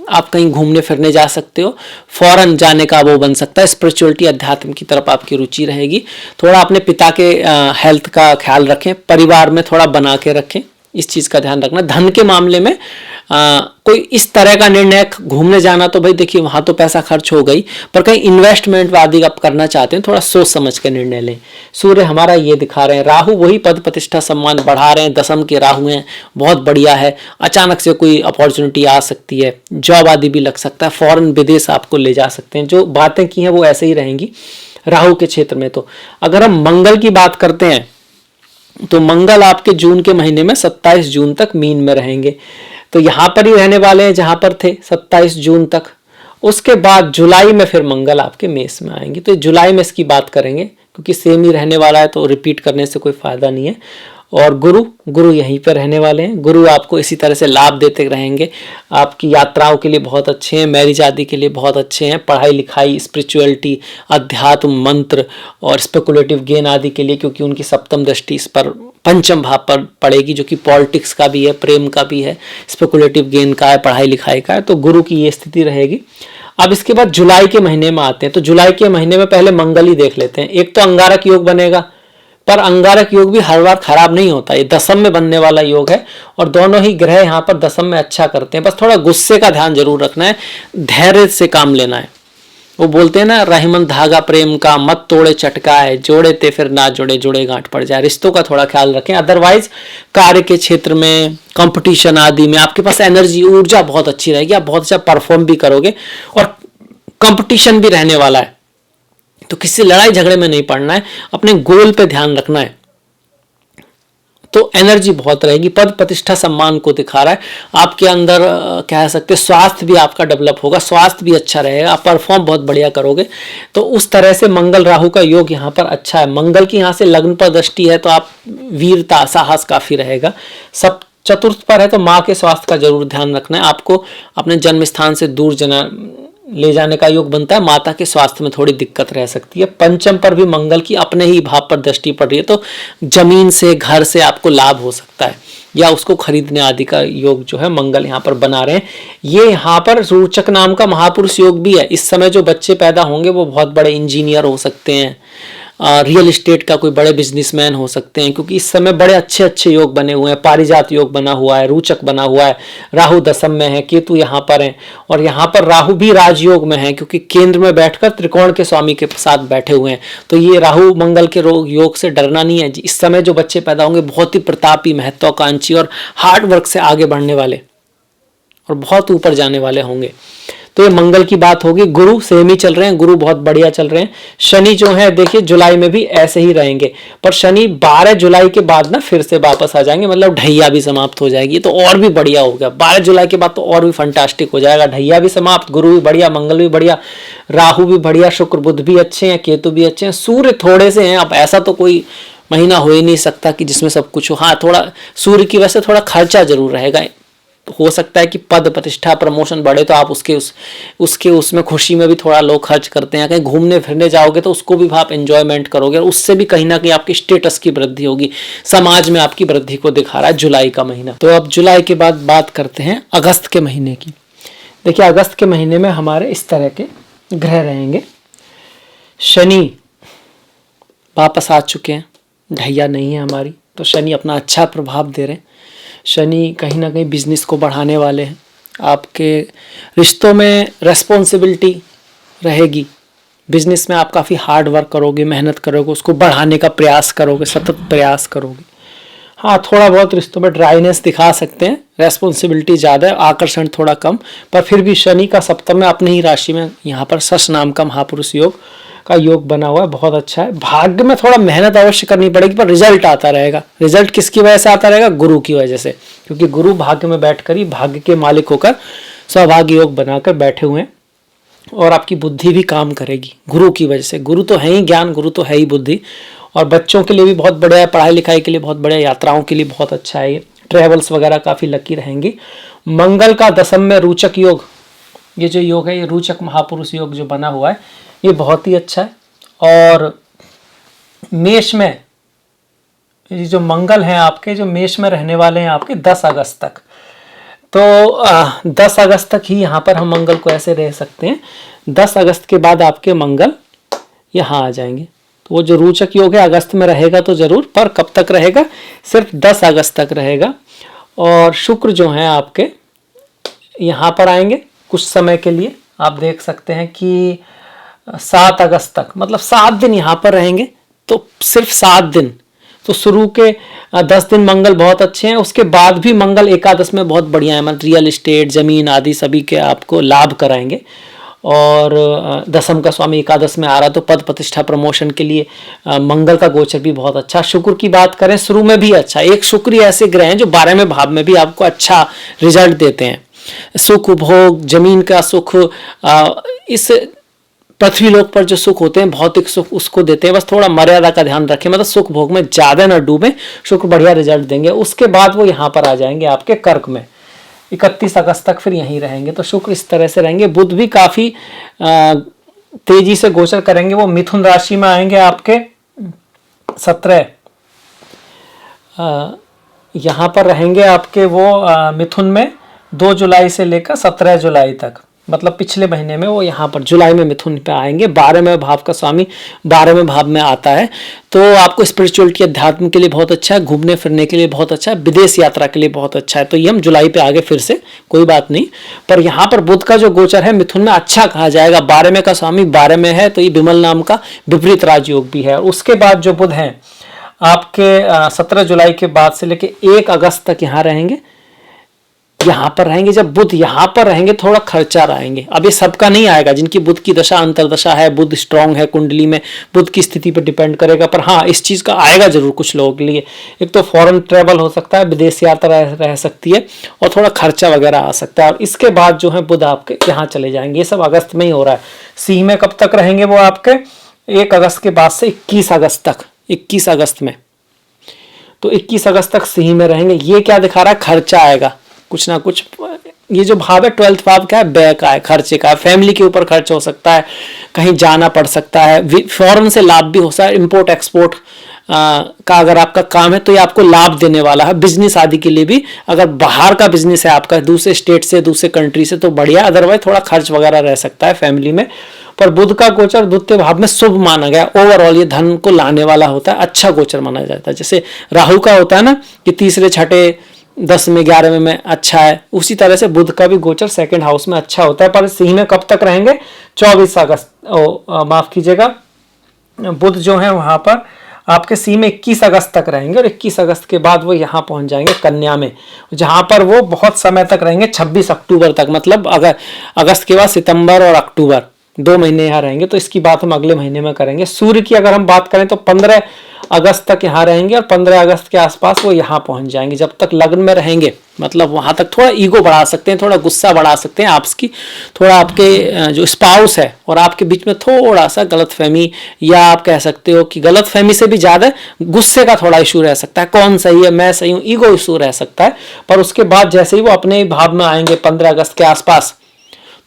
आप कहीं घूमने फिरने जा सकते हो, फॉरेन जाने का वो बन सकता है, स्पिरिचुअलिटी अध्यात्म की तरफ आपकी रुचि रहेगी। थोड़ा अपने पिता के हेल्थ का ख्याल रखें, परिवार में थोड़ा बना के रखें, इस चीज का ध्यान रखना। धन के मामले में कोई इस तरह का निर्णय, घूमने जाना तो भाई देखिए वहां तो पैसा खर्च हो गई, पर कहीं इन्वेस्टमेंट आदि आप करना चाहते हैं थोड़ा सोच समझ के निर्णय लें। सूर्य हमारा ये दिखा रहे हैं। राहु वही पद प्रतिष्ठा सम्मान बढ़ा रहे हैं, दशम के राहु हैं, बहुत बढ़िया है। अचानक से कोई अपॉर्चुनिटी आ सकती है, जॉब आदि भी लग सकता है, फॉरेन विदेश आपको ले जा सकते हैं। जो बातें की हैं वो ऐसे ही रहेंगी राहु के क्षेत्र में। तो अगर हम मंगल की बात करते हैं तो मंगल आपके जून के महीने में 27 जून तक मीन में रहेंगे। तो यहां पर ही रहने वाले हैं जहां पर थे 27 जून तक। उसके बाद जुलाई में फिर मंगल आपके मेष में आएंगे। तो जुलाई में इसकी बात करेंगे क्योंकि सेम ही रहने वाला है तो रिपीट करने से कोई फायदा नहीं है। और गुरु यहीं पर रहने वाले हैं। गुरु आपको इसी तरह से लाभ देते रहेंगे। आपकी यात्राओं के लिए बहुत अच्छे हैं, मैरिज आदि के लिए बहुत अच्छे हैं, पढ़ाई लिखाई, स्पिरिचुअलिटी, अध्यात्म, मंत्र और स्पेकुलेटिव गेन आदि के लिए, क्योंकि उनकी सप्तम दृष्टि इस पर पंचम भाव पर पड़ेगी जो कि पॉलिटिक्स का भी है, प्रेम का भी है, स्पेकुलेटिव गेन का है, पढ़ाई लिखाई का है। तो गुरु की ये स्थिति रहेगी। अब इसके बाद जुलाई के महीने में आते हैं। तो जुलाई के महीने में पहले मंगल ही देख लेते हैं। एक तो अंगारक योग बनेगा, पर अंगारक योग भी हर बार खराब नहीं होता, ये दशम में बनने वाला योग है और दोनों ही ग्रह यहाँ पर दशम में अच्छा करते हैं। बस थोड़ा गुस्से का ध्यान जरूर रखना है, धैर्य से काम लेना है। वो बोलते हैं ना, रहीमन धागा प्रेम का मत तोड़े चटकाए, जोड़े ते फिर ना जोड़े, जोड़े गांठ पड़ जाए। रिश्तों का थोड़ा ख्याल रखें। अदरवाइज कार्य के क्षेत्र में, कंपटीशन आदि में आपके पास एनर्जी, ऊर्जा बहुत अच्छी रहेगी, आप बहुत अच्छा परफॉर्म भी करोगे और कंपटीशन भी रहने वाला है। तो किसी लड़ाई झगड़े में नहीं पड़ना है, अपने गोल पे ध्यान रखना है। तो एनर्जी बहुत रहेगी। पद प्रतिष्ठा सम्मान को दिखा रहा है। आपके अंदर कह सकते हैं स्वास्थ्य भी आपका डेवलप होगा, स्वास्थ्य भी अच्छा रहेगा, आप परफॉर्म बहुत बढ़िया करोगे। तो उस तरह से मंगल राहु का योग यहाँ पर अच्छा है। मंगल की यहाँ से लग्न पर दृष्टि है तो आप वीरता, साहस काफी रहेगा। सब चतुर्थ पर है तो माँ के स्वास्थ्य का जरूर ध्यान रखना है। आपको अपने जन्म स्थान से दूर ले जाने का योग बनता है, माता के स्वास्थ्य में थोड़ी दिक्कत रह सकती है। पंचम पर भी मंगल की अपने ही भाव पर दृष्टि पड़ रही है तो जमीन से, घर से आपको लाभ हो सकता है या उसको खरीदने आदि का योग जो है मंगल यहाँ पर बना रहे हैं। ये यहाँ पर रोचक नाम का महापुरुष योग भी है। इस समय जो बच्चे पैदा होंगे वो बहुत बड़े इंजीनियर हो सकते हैं, रियल एस्टेट का कोई बड़े बिजनेसमैन हो सकते हैं, क्योंकि इस समय बड़े अच्छे अच्छे योग बने हुए हैं। पारिजात योग बना हुआ है, रोचक बना हुआ है, राहु दशम में है, केतु यहाँ पर है और यहाँ पर राहु भी राजयोग में है क्योंकि केंद्र में बैठकर त्रिकोण के स्वामी के साथ बैठे हुए हैं। तो ये राहु मंगल के योग से डरना नहीं है। इस समय जो बच्चे पैदा होंगे बहुत ही प्रतापी, महत्वाकांक्षी और हार्ड वर्क से आगे बढ़ने वाले और बहुत ऊपर जाने वाले होंगे। तो ये मंगल की बात होगी। गुरु सेम ही चल रहे हैं, गुरु बहुत बढ़िया चल रहे हैं। शनि जो है देखिए जुलाई में भी ऐसे ही रहेंगे, पर शनि 12 जुलाई के बाद ना फिर से वापस आ जाएंगे, मतलब ढैया भी समाप्त हो जाएगी, तो और भी बढ़िया हो गया। 12 जुलाई के बाद तो और भी फंटास्टिक हो जाएगा, ढैया भी समाप्त, गुरु भी बढ़िया, मंगल भी बढ़िया, राहु भी बढ़िया, शुक्र बुध भी अच्छे हैं, केतु भी अच्छे हैं, सूर्य थोड़े से हैं। अब ऐसा तो कोई महीना हो ही नहीं सकता कि जिसमें सब कुछ हो। हाँ, थोड़ा सूर्य की वजह से थोड़ा खर्चा जरूर रहेगा। हो सकता है कि पद प्रतिष्ठा प्रमोशन बढ़े तो आप उसके उसमें खुशी में भी थोड़ा लोग खर्च करते हैं। कहीं घूमने फिरने जाओगे तो उसको भी आप एंजॉयमेंट करोगे, और उससे भी कहीं ना कहीं आपकी स्टेटस की वृद्धि होगी, समाज में आपकी वृद्धि को दिखा रहा है जुलाई का महीना। तो अब जुलाई के बाद बात करते हैं अगस्त के महीने की। देखिए अगस्त के महीने में हमारे इस तरह के ग्रह रहेंगे। शनि वापस आ चुके हैं, ढैया नहीं है हमारी, तो शनि अपना अच्छा प्रभाव दे रहे हैं। शनि कहीं ना कहीं बिजनेस को बढ़ाने वाले हैं, आपके रिश्तों में रेस्पॉन्सिबिलिटी रहेगी, बिजनेस में आप काफ़ी हार्ड वर्क करोगे, मेहनत करोगे, उसको बढ़ाने का प्रयास करोगे, सतत प्रयास करोगे। हाँ, थोड़ा बहुत रिश्तों में ड्राइनेस दिखा सकते हैं, रेस्पॉन्सिबिलिटी ज़्यादा है, आकर्षण थोड़ा कम, पर फिर भी शनि का सप्तम में अपनी ही राशि में यहाँ पर शश नाम का महापुरुष योग का योग बना हुआ है, बहुत अच्छा है। भाग्य में थोड़ा मेहनत अवश्य करनी पड़ेगी, पर रिजल्ट आता रहेगा। रिजल्ट किसकी वजह से आता रहेगा? गुरु की वजह से, क्योंकि गुरु भाग्य में बैठकर ही भाग्य के मालिक होकर सौभाग्य योग बनाकर बैठे हुए हैं, और आपकी बुद्धि भी काम करेगी गुरु की वजह से। गुरु तो है ही ज्ञान, गुरु तो है ही बुद्धि, और बच्चों के लिए भी बहुत बढ़िया है, पढ़ाई लिखाई के लिए बहुत बढ़िया, यात्राओं के लिए बहुत अच्छा है, ये ट्रेवल्स वगैरह काफ़ी लकी रहेंगी। मंगल का दशम में रोचक योग, ये जो योग है ये रोचक महापुरुष योग जो बना हुआ है ये बहुत ही अच्छा है। और मेष में ये जो मंगल हैं आपके, जो मेष में रहने वाले हैं आपके 10 अगस्त तक, तो 10 अगस्त तक ही यहाँ पर हम मंगल को ऐसे रह सकते हैं। 10 अगस्त के बाद आपके मंगल यहाँ आ जाएंगे, तो वो जो रोचक योग है अगस्त में रहेगा तो जरूर, पर कब तक रहेगा? सिर्फ 10 अगस्त तक रहेगा। और शुक्र जो हैं आपके यहाँ पर आएंगे कुछ समय के लिए, आप देख सकते हैं कि 7 अगस्त तक, मतलब 7 दिन यहाँ पर रहेंगे, तो सिर्फ 7 दिन। तो शुरू के 10 दिन मंगल बहुत अच्छे हैं, उसके बाद भी मंगल एकादश में बहुत बढ़िया है, मतलब रियल एस्टेट, जमीन आदि सभी के आपको लाभ कराएंगे। और दशम का स्वामी एकादश में आ रहा, तो पद प्रतिष्ठा प्रमोशन के लिए मंगल का गोचर भी बहुत अच्छा। शुक्र की बात करें शुरू में भी अच्छा, एक शुक्र ही ऐसे ग्रह हैं जो 12वें भाव में भी आपको अच्छा रिजल्ट देते हैं। सुख भोग, जमीन का सुख, इस पृथ्वी लोक पर जो सुख होते हैं भौतिक सुख उसको देते हैं, बस थोड़ा मर्यादा का ध्यान रखें, मतलब सुख भोग में ज्यादा न डूबे, शुक्र बढ़िया रिजल्ट देंगे। उसके बाद वो यहाँ पर आ जाएंगे आपके कर्क में, 31 अगस्त तक फिर यहीं रहेंगे, तो शुक्र इस तरह से रहेंगे। बुध भी काफी तेजी से गोचर करेंगे, वो मिथुन राशि में आएंगे आपके 17, यहाँ पर रहेंगे आपके वो मिथुन में 2 जुलाई से लेकर 17 जुलाई तक, मतलब पिछले महीने में वो यहाँ पर जुलाई में मिथुन पे आएंगे। 12वें भाव का स्वामी 12वें भाव में आता है, तो आपको स्पिरिचुअलिटी अध्यात्म के लिए बहुत अच्छा है, घूमने फिरने के लिए बहुत अच्छा है, विदेश यात्रा के लिए बहुत अच्छा है। तो ये हम जुलाई पे आगे फिर से, कोई बात नहीं। पर यहाँ पर बुध का जो गोचर है मिथुन में अच्छा कहा जाएगा, 12वें का स्वामी 12 में है, तो ये विमल नाम का विपरीत राजयोग भी है। उसके बाद जो बुध हैं आपके 17 जुलाई के बाद से लेके 1 अगस्त तक यहाँ रहेंगे, यहाँ पर रहेंगे। जब बुध यहाँ पर रहेंगे थोड़ा खर्चा रहेंगे, अब ये सबका नहीं आएगा, जिनकी बुध की दशा अंतरदशा है, बुध स्ट्रांग है कुंडली में, बुध की स्थिति पर डिपेंड करेगा, पर हाँ इस चीज का आएगा जरूर कुछ लोगों के लिए। एक तो फॉरेन ट्रेवल हो सकता है, विदेश यात्रा रह सकती है, और थोड़ा खर्चा वगैरह आ सकता है। और इसके बाद जो है बुध आपके यहाँ चले जाएंगे, ये सब अगस्त में ही हो रहा है। सिंह में कब तक रहेंगे वो आपके? 1 अगस्त के बाद से 21 अगस्त तक, 21 अगस्त में, तो 21 अगस्त तक सिंह में रहेंगे। ये क्या दिखा रहा है? खर्चा आएगा कुछ ना कुछ। ये जो भाव है 12th भाव का है, व्यय का है, खर्चे का है, फैमिली के ऊपर खर्च हो सकता है, कहीं जाना पड़ सकता है, फॉरेन से लाभ भी हो सकता है, इंपोर्ट एक्सपोर्ट का अगर आपका काम है तो ये आपको लाभ देने वाला है। बिजनेस आदि के लिए भी, अगर बाहर का बिजनेस है आपका, दूसरे स्टेट से, दूसरे कंट्री से, तो बढ़िया। अदरवाइज थोड़ा खर्च वगैरह रह सकता है फैमिली में। पर बुध का गोचर द्वितीय भाव में शुभ माना गया, ओवरऑल ये धन को लाने वाला होता है, अच्छा गोचर माना जाता है। जैसे राहु का होता है ना कि तीसरे, छठे, 10 में, 11 में अच्छा है, उसी तरह से बुध का भी गोचर 2nd हाउस में अच्छा होता है। पर सिंह में कब तक रहेंगे? 24 अगस्त, माफ कीजिएगा, बुध जो है वहां पर आपके सी में 21 अगस्त तक रहेंगे और 21 अगस्त के बाद वो यहाँ पहुंच जाएंगे कन्या में, जहां पर वो बहुत समय तक रहेंगे, 26 अक्टूबर तक। मतलब अगर अगस्त के बाद सितंबर और अक्टूबर 2 महीने यहाँ रहेंगे। तो इसकी बात हम अगले महीने में करेंगे। सूर्य की अगर हम बात करें तो 15 अगस्त तक यहाँ रहेंगे और 15 अगस्त के आसपास वो यहाँ पहुंच जाएंगे। जब तक लग्न में रहेंगे मतलब वहां तक थोड़ा ईगो बढ़ा सकते हैं, थोड़ा गुस्सा बढ़ा सकते हैं आपकी, थोड़ा आपके जो स्पाउस है और आपके बीच में थोड़ा सा गलतफहमी, या आप कह सकते हो कि गलतफहमी से भी ज्यादा गुस्से का थोड़ा इशू रह सकता है। कौन सही है, मैं सही हूँ, ईगो इशू रह सकता है। पर उसके बाद जैसे ही वो अपने भाव में आएंगे 15 अगस्त के आसपास,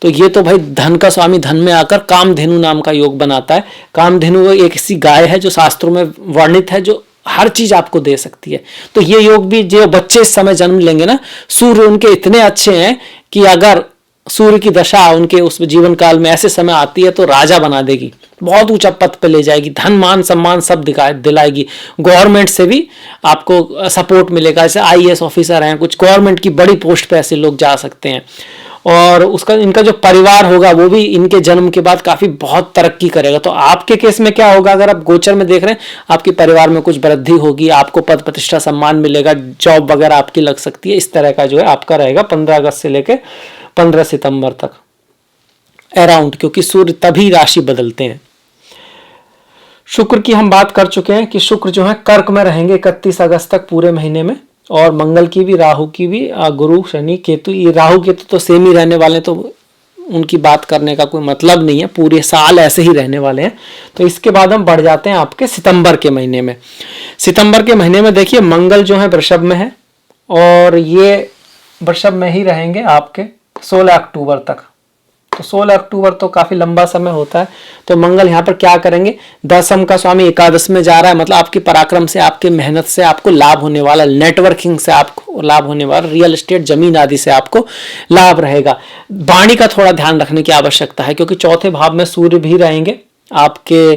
तो ये तो भाई धन का स्वामी धन में आकर कामधेनु नाम का योग बनाता है। कामधेनु एक ऐसी गाय है जो शास्त्रों में वर्णित है, जो हर चीज आपको दे सकती है। तो ये योग भी जो बच्चे इस समय जन्म लेंगे ना, सूर्य उनके इतने अच्छे हैं कि अगर सूर्य की दशा उनके उस जीवन काल में ऐसे समय आती है तो राजा बना देगी, बहुत ऊंचा पद पे ले जाएगी, धन मान सम्मान सब दिलाएगी। गवर्नमेंट से भी आपको सपोर्ट मिलेगा, जैसे आईएएस ऑफिसर हैं, कुछ गवर्नमेंट की बड़ी पोस्ट पे ऐसे लोग जा सकते हैं। और उसका इनका जो परिवार होगा वो भी इनके जन्म के बाद काफी बहुत तरक्की करेगा। तो आपके केस में क्या होगा, अगर आप गोचर में देख रहे हैं, आपके परिवार में कुछ वृद्धि होगी, आपको पद प्रतिष्ठा सम्मान मिलेगा, जॉब वगैरह आपकी लग सकती है। इस तरह का जो है आपका रहेगा 15 अगस्त से लेकर 15 सितंबर तक अराउंड, क्योंकि सूर्य तभी राशि बदलते हैं। शुक्र की हम बात कर चुके हैं कि शुक्र जो है कर्क में रहेंगे 31 अगस्त तक पूरे महीने में, और मंगल की भी, राहु की भी, गुरु शनि केतु, ये राहु केतु तो सेम ही रहने वाले, तो उनकी बात करने का कोई मतलब नहीं है, पूरे साल ऐसे ही रहने वाले हैं। तो इसके बाद हम बढ़ जाते हैं आपके सितंबर के महीने में। सितंबर के महीने में देखिए मंगल जो है वृषभ में है, और ये वृषभ में ही रहेंगे आपके 16 अक्टूबर तक। तो 16 अक्टूबर तो काफी लंबा समय होता है। तो मंगल यहाँ पर क्या करेंगे, दशम का स्वामी एकादश में जा रहा है, मतलब आपके पराक्रम से, आपके मेहनत से आपको लाभ होने वाला, नेटवर्किंग से आपको लाभ होने वाला, रियल एस्टेट जमीन आदि से आपको लाभ रहेगा। वाणी का थोड़ा ध्यान रखने की आवश्यकता है, क्योंकि चौथे भाव में सूर्य भी रहेंगे आपके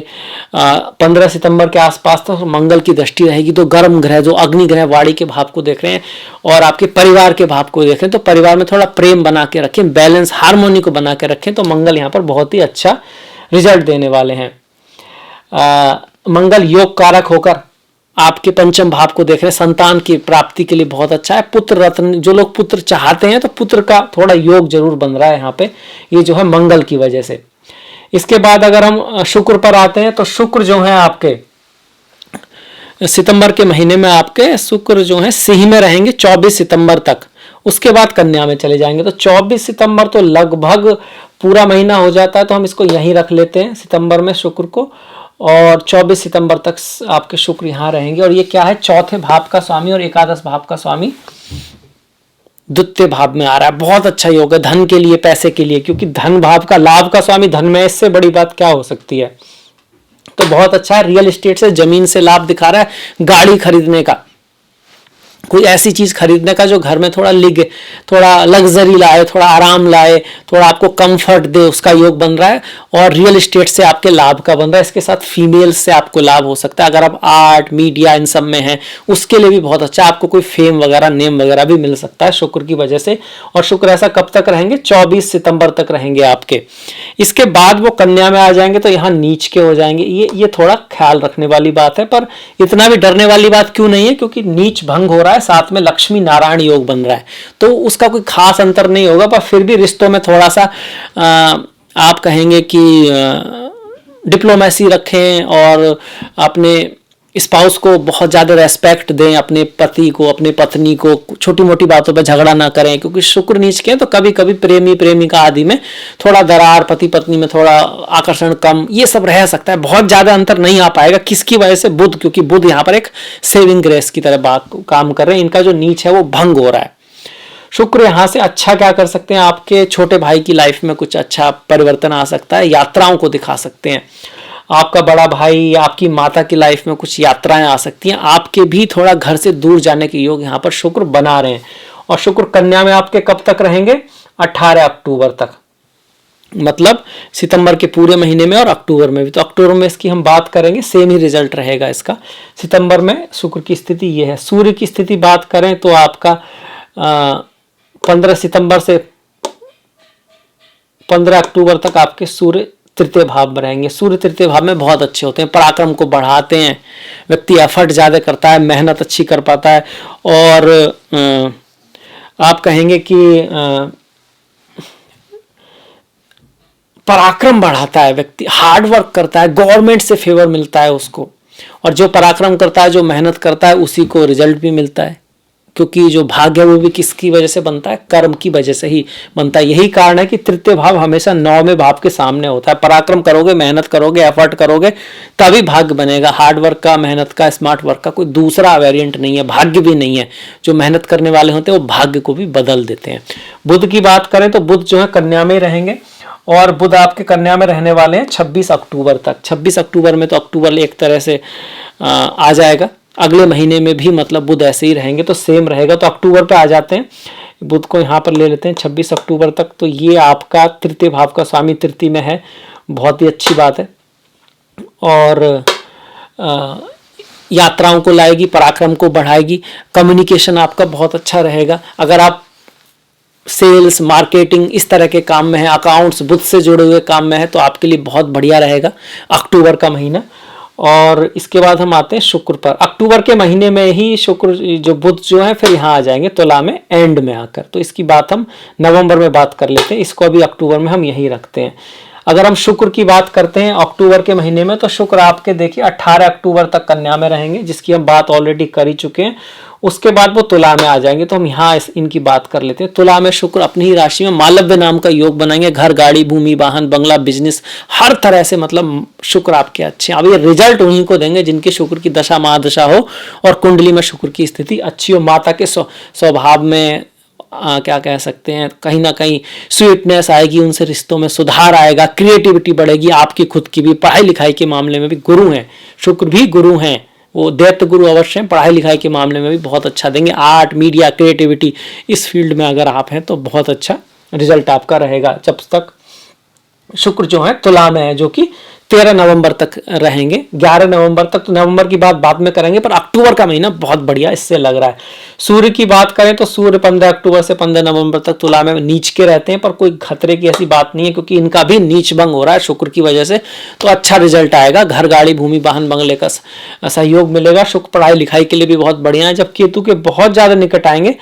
15 सितंबर के आसपास। तो मंगल की दृष्टि रहेगी, तो गर्म ग्रह जो अग्नि ग्रह वाणी के भाव को देख रहे हैं और आपके परिवार के भाव को देख रहे हैं, तो परिवार में थोड़ा प्रेम बना के रखें, बैलेंस हार्मोनी को बना के रखें। तो मंगल यहाँ पर बहुत ही अच्छा रिजल्ट देने वाले हैं। मंगल योग कारक होकर आपके पंचम भाव को देख रहे हैं, संतान की प्राप्ति के लिए बहुत अच्छा है। पुत्र रत्न, जो लोग पुत्र चाहते हैं तो पुत्र का थोड़ा योग जरूर बन रहा है यहाँ पे, ये जो है मंगल की वजह से। इसके बाद अगर हम शुक्र पर आते हैं, तो शुक्र जो है आपके सितंबर के महीने में आपके शुक्र जो है सिंह में रहेंगे 24 सितंबर तक, उसके बाद कन्या में चले जाएंगे। तो 24 सितंबर तो लगभग पूरा महीना हो जाता है, तो हम इसको यहीं रख लेते हैं सितंबर में शुक्र को, और 24 सितंबर तक आपके शुक्र यहाँ रहेंगे। और ये क्या है, चौथे भाव का स्वामी और एकादश भाव का स्वामी द्वितीय भाव में आ रहा है। बहुत अच्छा योग है धन के लिए, पैसे के लिए, क्योंकि धन भाव का, लाभ का स्वामी धन में, इससे बड़ी बात क्या हो सकती है। तो बहुत अच्छा है। रियल एस्टेट से, जमीन से लाभ दिखा रहा है, गाड़ी खरीदने का, कोई ऐसी चीज खरीदने का जो घर में थोड़ा लग्जरी लाए, थोड़ा आराम लाए, थोड़ा आपको कंफर्ट दे, उसका योग बन रहा है। और रियल एस्टेट से आपके लाभ का बन रहा है। इसके साथ फीमेल्स से आपको लाभ हो सकता है, अगर आप आर्ट मीडिया इन सब में हैं उसके लिए भी बहुत अच्छा, आपको कोई फेम वगैरह, नेम वगैरह भी मिल सकता है शुक्र की वजह से। और शुक्र ऐसा कब तक रहेंगे, 24 सितंबर तक रहेंगे आपके। इसके बाद वो कन्या में आ जाएंगे, तो यहाँ नीच के हो जाएंगे। ये थोड़ा ख्याल रखने वाली बात है, पर इतना भी डरने वाली बात क्यों नहीं है, क्योंकि नीच भंग हो रहा है, साथ में लक्ष्मी नारायण योग बन रहा है, तो उसका कोई खास अंतर नहीं होगा। पर फिर भी रिश्तों में थोड़ा सा आप कहेंगे कि डिप्लोमेसी रखें और अपने स्पाउस को बहुत ज़्यादा रेस्पेक्ट दें, अपने पति को, अपने पत्नी को, छोटी मोटी बातों पर झगड़ा ना करें, क्योंकि शुक्र नीच के तो कभी कभी प्रेमी प्रेमिका आदि में थोड़ा दरार, पति पत्नी में थोड़ा आकर्षण कम, ये सब रह सकता है। बहुत ज़्यादा अंतर नहीं आ पाएगा। किसकी वजह से, बुध, क्योंकि बुध यहाँ पर एक सेविंग ग्रेस की तरह काम कर रहे हैं, इनका जो नीच है वो भंग हो रहा है। शुक्र यहाँ से अच्छा क्या कर सकते हैं, आपके छोटे भाई की लाइफ में कुछ अच्छा परिवर्तन आ सकता है, यात्राओं को दिखा सकते हैं। आपका बड़ा भाई या आपकी माता की लाइफ में कुछ यात्राएं आ सकती हैं। आपके भी थोड़ा घर से दूर जाने के योग यहाँ पर शुक्र बना रहे हैं। और शुक्र कन्या में आपके कब तक रहेंगे, 18 अक्टूबर तक, मतलब सितंबर के पूरे महीने में और अक्टूबर में भी। तो अक्टूबर में इसकी हम बात करेंगे, सेम ही रिजल्ट रहेगा इसका। सितंबर में शुक्र की स्थिति ये है। सूर्य की स्थिति बात करें तो आपका 15 सितंबर से 15 अक्टूबर तक आपके सूर्य तृतीय भाव में रहेंगे। सूर्य तृतीय भाव में बहुत अच्छे होते हैं, पराक्रम को बढ़ाते हैं, व्यक्ति एफर्ट ज़्यादा करता है, मेहनत अच्छी कर पाता है, और आप कहेंगे कि पराक्रम बढ़ाता है, व्यक्ति हार्ड वर्क करता है, गवर्नमेंट से फेवर मिलता है उसको, और जो पराक्रम करता है, जो मेहनत करता है, उसी को रिजल्ट भी मिलता है, क्योंकि जो भाग्य है वो भी किसकी वजह से बनता है? कर्म की वजह से ही बनता है। यही कारण है कि तृतीय भाव हमेशा 9वें भाव के सामने होता है। पराक्रम करोगे, मेहनत करोगे, एफर्ट करोगे, तभी भाग्य बनेगा। हार्ड वर्क का, मेहनत का, स्मार्ट वर्क का कोई दूसरा वेरिएंट नहीं है, भाग्य भी नहीं है। जो मेहनत करने वाले होते हैं वो भाग्य को भी बदल देते हैं। बुध की बात करें तो बुध जो है कन्या में रहेंगे, और बुध आपके कन्या में रहने वाले हैं 26 अक्टूबर तक। 26 अक्टूबर में तो अक्टूबर एक तरह से आ जाएगा, अगले महीने में भी मतलब बुध ऐसे ही रहेंगे, तो सेम रहेगा। तो अक्टूबर पे आ जाते हैं, बुध को यहाँ पर ले लेते हैं 26 अक्टूबर तक। तो ये आपका तृतीय भाव का स्वामी तृतीय में है, बहुत ही अच्छी बात है, और यात्राओं को लाएगी, पराक्रम को बढ़ाएगी, कम्युनिकेशन आपका बहुत अच्छा रहेगा। अगर आप सेल्स, मार्केटिंग इस तरह के काम में है, अकाउंट्स, बुध से जुड़े हुए काम में है, तो आपके लिए बहुत बढ़िया रहेगा अक्टूबर का महीना। और इसके बाद हम आते हैं शुक्र पर। अक्टूबर के महीने में ही शुक्र जो बुध जो है फिर यहाँ आ जाएंगे तुला में एंड में आकर, तो इसकी बात हम नवंबर में बात कर लेते हैं, इसको अभी अक्टूबर में हम यही रखते हैं। अगर हम शुक्र की बात करते हैं अक्टूबर के महीने में, तो शुक्र आपके देखिए 18 अक्टूबर तक कन्या में रहेंगे, जिसकी हम बात ऑलरेडी कर ही चुके हैं। उसके बाद वो तुला में आ जाएंगे, तो हम यहाँ इनकी बात कर लेते हैं। तुला में शुक्र अपनी ही राशि में मालव्य नाम का योग बनाएंगे, घर, गाड़ी, भूमि, वाहन, बंगला, बिजनेस, हर तरह से मतलब शुक्र आपके अच्छे। अब ये रिजल्ट उन्हीं को देंगे जिनके शुक्र की दशा महादशा हो और कुंडली में शुक्र की स्थिति अच्छी हो, माता के स्वभाव में क्या कह सकते हैं, कहीं ना कहीं स्वीटनेस आएगी, उनसे रिश्तों में सुधार आएगा, क्रिएटिविटी बढ़ेगी, आपकी खुद की भी। पढ़ाई लिखाई के मामले में भी गुरु हैं, शुक्र भी गुरु हैं, वो दैत्य गुरु अवश्य हैं, पढ़ाई लिखाई के मामले में भी बहुत अच्छा देंगे। आर्ट, मीडिया, क्रिएटिविटी इस फील्ड में अगर आप हैं तो बहुत अच्छा रिजल्ट आपका रहेगा, जब तक शुक्र जो है तुला में है, जो कि 13 नवंबर तक रहेंगे, 11 नवंबर तक। तो नवंबर की बात बाद में करेंगे, पर अक्टूबर का महीना बहुत बढ़िया इससे लग रहा है। सूर्य की बात करें तो सूर्य 15 अक्टूबर से 15 नवंबर तक तुला में नीच के रहते हैं, पर कोई खतरे की ऐसी बात नहीं है, क्योंकि इनका भी नीच भंग हो रहा है शुक्र की वजह से, तो अच्छा रिजल्ट आएगा। घर, गाड़ी, भूमि, वाहन, बंगले का सहयोग मिलेगा। शुक्र पढ़ाई लिखाई के लिए भी बहुत बढ़िया है। जब केतु के बहुत ज्यादा निकट आएंगे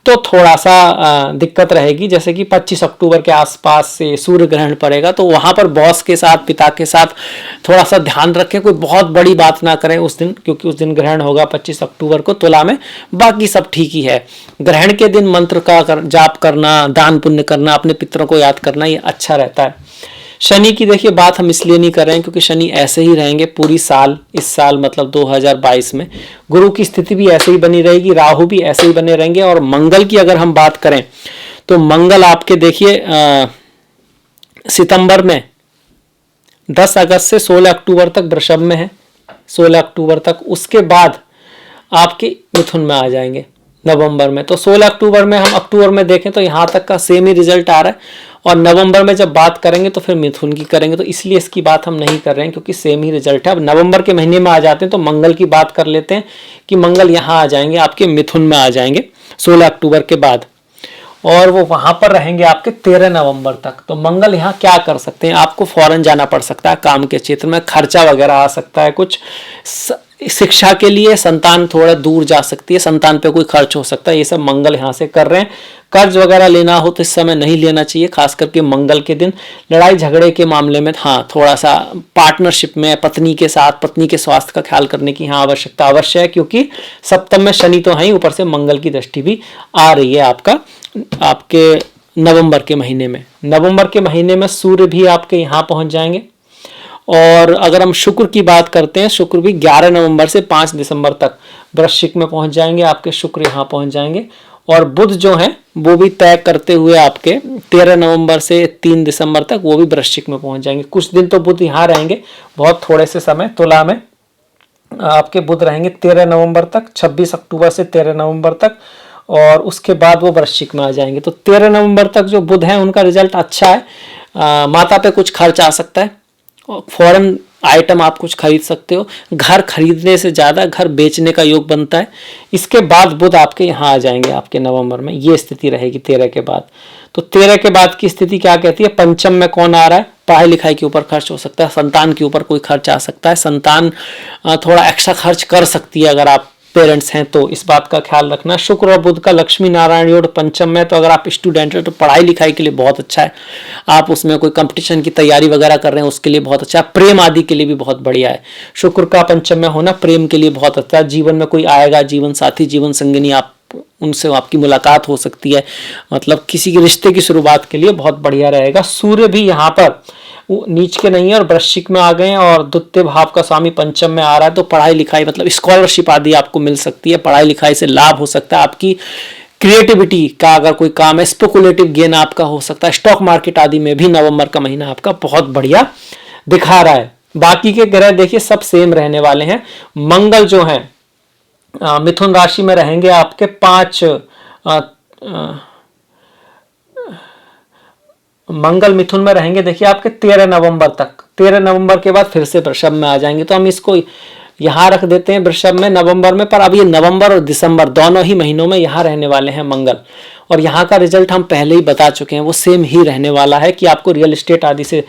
तो थोड़ा सा दिक्कत रहेगी, जैसे कि 25 अक्टूबर के आसपास से सूर्य ग्रहण पड़ेगा, तो वहां पर बॉस के साथ, पिता के साथ थोड़ा सा ध्यान रखें, कोई बहुत बड़ी बात ना करें उस दिन, क्योंकि उस दिन ग्रहण होगा 25 अक्टूबर को तुला में। बाकी सब ठीक ही है। ग्रहण के दिन मंत्र का जाप करना, दान पुण्य करना, अपने पितरों को याद करना, ये अच्छा रहता है। शनि की देखिए बात हम इसलिए नहीं कर रहे हैं क्योंकि शनि ऐसे ही रहेंगे पूरी साल, इस साल मतलब 2022 में। गुरु की स्थिति भी ऐसे ही बनी रहेगी, राहु भी ऐसे ही बने रहेंगे। और मंगल की अगर हम बात करें तो मंगल आपके देखिए सितंबर में 10 अगस्त से 16 अक्टूबर तक वृषभ में है, 16 अक्टूबर तक। उसके बाद आपके मिथुन में आ जाएंगे नवंबर में। तो 16 अक्टूबर में, हम अक्टूबर में देखें तो यहाँ तक का सेम ही रिजल्ट आ रहा है, और नवंबर में जब बात करेंगे तो फिर मिथुन की करेंगे, तो इसलिए इसकी बात हम नहीं कर रहे हैं क्योंकि सेम ही रिजल्ट है। अब नवंबर के महीने में आ जाते हैं तो मंगल की बात कर लेते हैं कि मंगल यहाँ आ जाएंगे, आपके मिथुन में आ जाएंगे 16 अक्टूबर के बाद, और वो वहां पर रहेंगे आपके 13 नवंबर तक। तो मंगल यहाँ क्या कर सकते हैं, आपको फॉरेन जाना पड़ सकता है, काम के क्षेत्र में खर्चा वगैरह आ सकता है, कुछ शिक्षा के लिए संतान थोड़ा दूर जा सकती है, संतान पे कोई खर्च हो सकता है, ये सब मंगल यहाँ से कर रहे हैं। कर्ज वगैरह लेना हो तो इस समय नहीं लेना चाहिए, खास करके मंगल के दिन। लड़ाई झगड़े के मामले में हाँ थोड़ा सा पार्टनरशिप में पत्नी के साथ, पत्नी के स्वास्थ्य का ख्याल करने की हाँ आवश्यकता अवश्य है, क्योंकि सप्तम में शनि तो है ही, ऊपर से मंगल की दृष्टि भी आ रही है आपके नवंबर के महीने में। नवंबर के महीने में सूर्य भी आपके यहाँ पहुंच जाएंगे। और अगर हम शुक्र की बात करते हैं, शुक्र भी 11 नवंबर से 5 दिसंबर तक वृश्चिक में पहुंच जाएंगे, आपके शुक्र यहाँ पहुंच जाएंगे। और बुध जो है वो भी तय करते हुए आपके 13 नवंबर से 3 दिसंबर तक वो भी वृश्चिक में पहुंच जाएंगे। कुछ दिन तो बुध यहाँ रहेंगे, बहुत थोड़े से समय। तुला में आपके बुध रहेंगे 13 नवंबर तक, 26 अक्टूबर से 13 नवंबर तक, और उसके बाद वो वृश्चिक में आ जाएंगे। तो 13 नवंबर तक जो बुध है उनका रिजल्ट अच्छा है। माता पे कुछ खर्च आ सकता है, फॉरेन आइटम आप कुछ खरीद सकते हो। घर खरीदने से ज़्यादा घर बेचने का योग बनता है। इसके बाद बुध आपके यहाँ आ जाएंगे, आपके नवंबर में ये स्थिति रहेगी 13 के बाद। तो 13 के बाद की स्थिति क्या कहती है? पंचम में कौन आ रहा है? पढ़ाई लिखाई के ऊपर खर्च हो सकता है, संतान के ऊपर कोई खर्च आ सकता है, संतान थोड़ा एक्स्ट्रा खर्च कर सकती है अगर आप पेरेंट्स हैं तो, इस बात का ख्याल रखना। शुक्र और बुध का लक्ष्मी नारायण योग पंचम में, तो अगर आप स्टूडेंट हैं तो पढ़ाई लिखाई के लिए बहुत अच्छा है। आप उसमें कोई कंपटीशन की तैयारी वगैरह कर रहे हैं उसके लिए बहुत अच्छा है। प्रेम आदि के लिए भी बहुत बढ़िया है। शुक्र का पंचम में होना प्रेम के लिए बहुत अच्छा है। जीवन में कोई आएगा, जीवन साथी, जीवन संगिनी, आप उनसे आपकी मुलाकात हो सकती है, मतलब किसी के रिश्ते की शुरुआत के लिए बहुत बढ़िया रहेगा। सूर्य भी यहाँ पर नीच के नहीं है और वृश्चिक में आ गए हैं और द्वितीय भाव का स्वामी पंचम में आ रहा है। तो पढ़ाई लिखाई मतलब स्कॉलरशिप आदि आपको मिल सकती है, पढ़ाई लिखाई से लाभ हो सकता है। आपकी क्रिएटिविटी का अगर कोई काम है, स्पेकुलेटिव गेन आपका हो सकता है। स्टॉक मार्केट आदि में भी नवंबर का महीना आपका बहुत बढ़िया दिखा रहा है। बाकी के ग्रह देखिए सब सेम रहने वाले हैं। मंगल जो है मिथुन राशि में रहेंगे आपके 5 मंगल मिथुन में रहेंगे देखिए आपके 13 नवंबर तक। 13 नवंबर के बाद फिर से वृषभ में आ जाएंगे, तो हम इसको यहाँ रख देते हैं वृषभ में नवंबर में। पर अब ये नवंबर और दिसंबर दोनों ही महीनों में यहाँ रहने वाले हैं मंगल, और यहाँ का रिजल्ट हम पहले ही बता चुके हैं, वो सेम ही रहने वाला है कि आपको रियल एस्टेट आदि से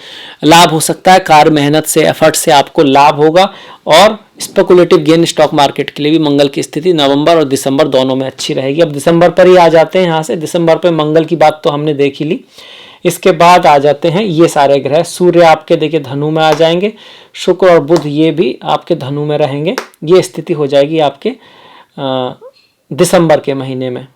लाभ हो सकता है, कार्य मेहनत से, एफर्ट से आपको लाभ होगा। और स्पेकुलेटिव गेन स्टॉक मार्केट के लिए भी मंगल की स्थिति नवंबर और दिसंबर दोनों में अच्छी रहेगी। अब दिसंबर पर ही आ जाते हैं यहाँ से। दिसंबर पर मंगल की बात तो हमने देख ही ली। इसके बाद आ जाते हैं ये सारे ग्रह। सूर्य आपके देखिए धनु में आ जाएंगे, शुक्र और बुध ये भी आपके धनु में रहेंगे। ये स्थिति हो जाएगी आपके दिसंबर के महीने में।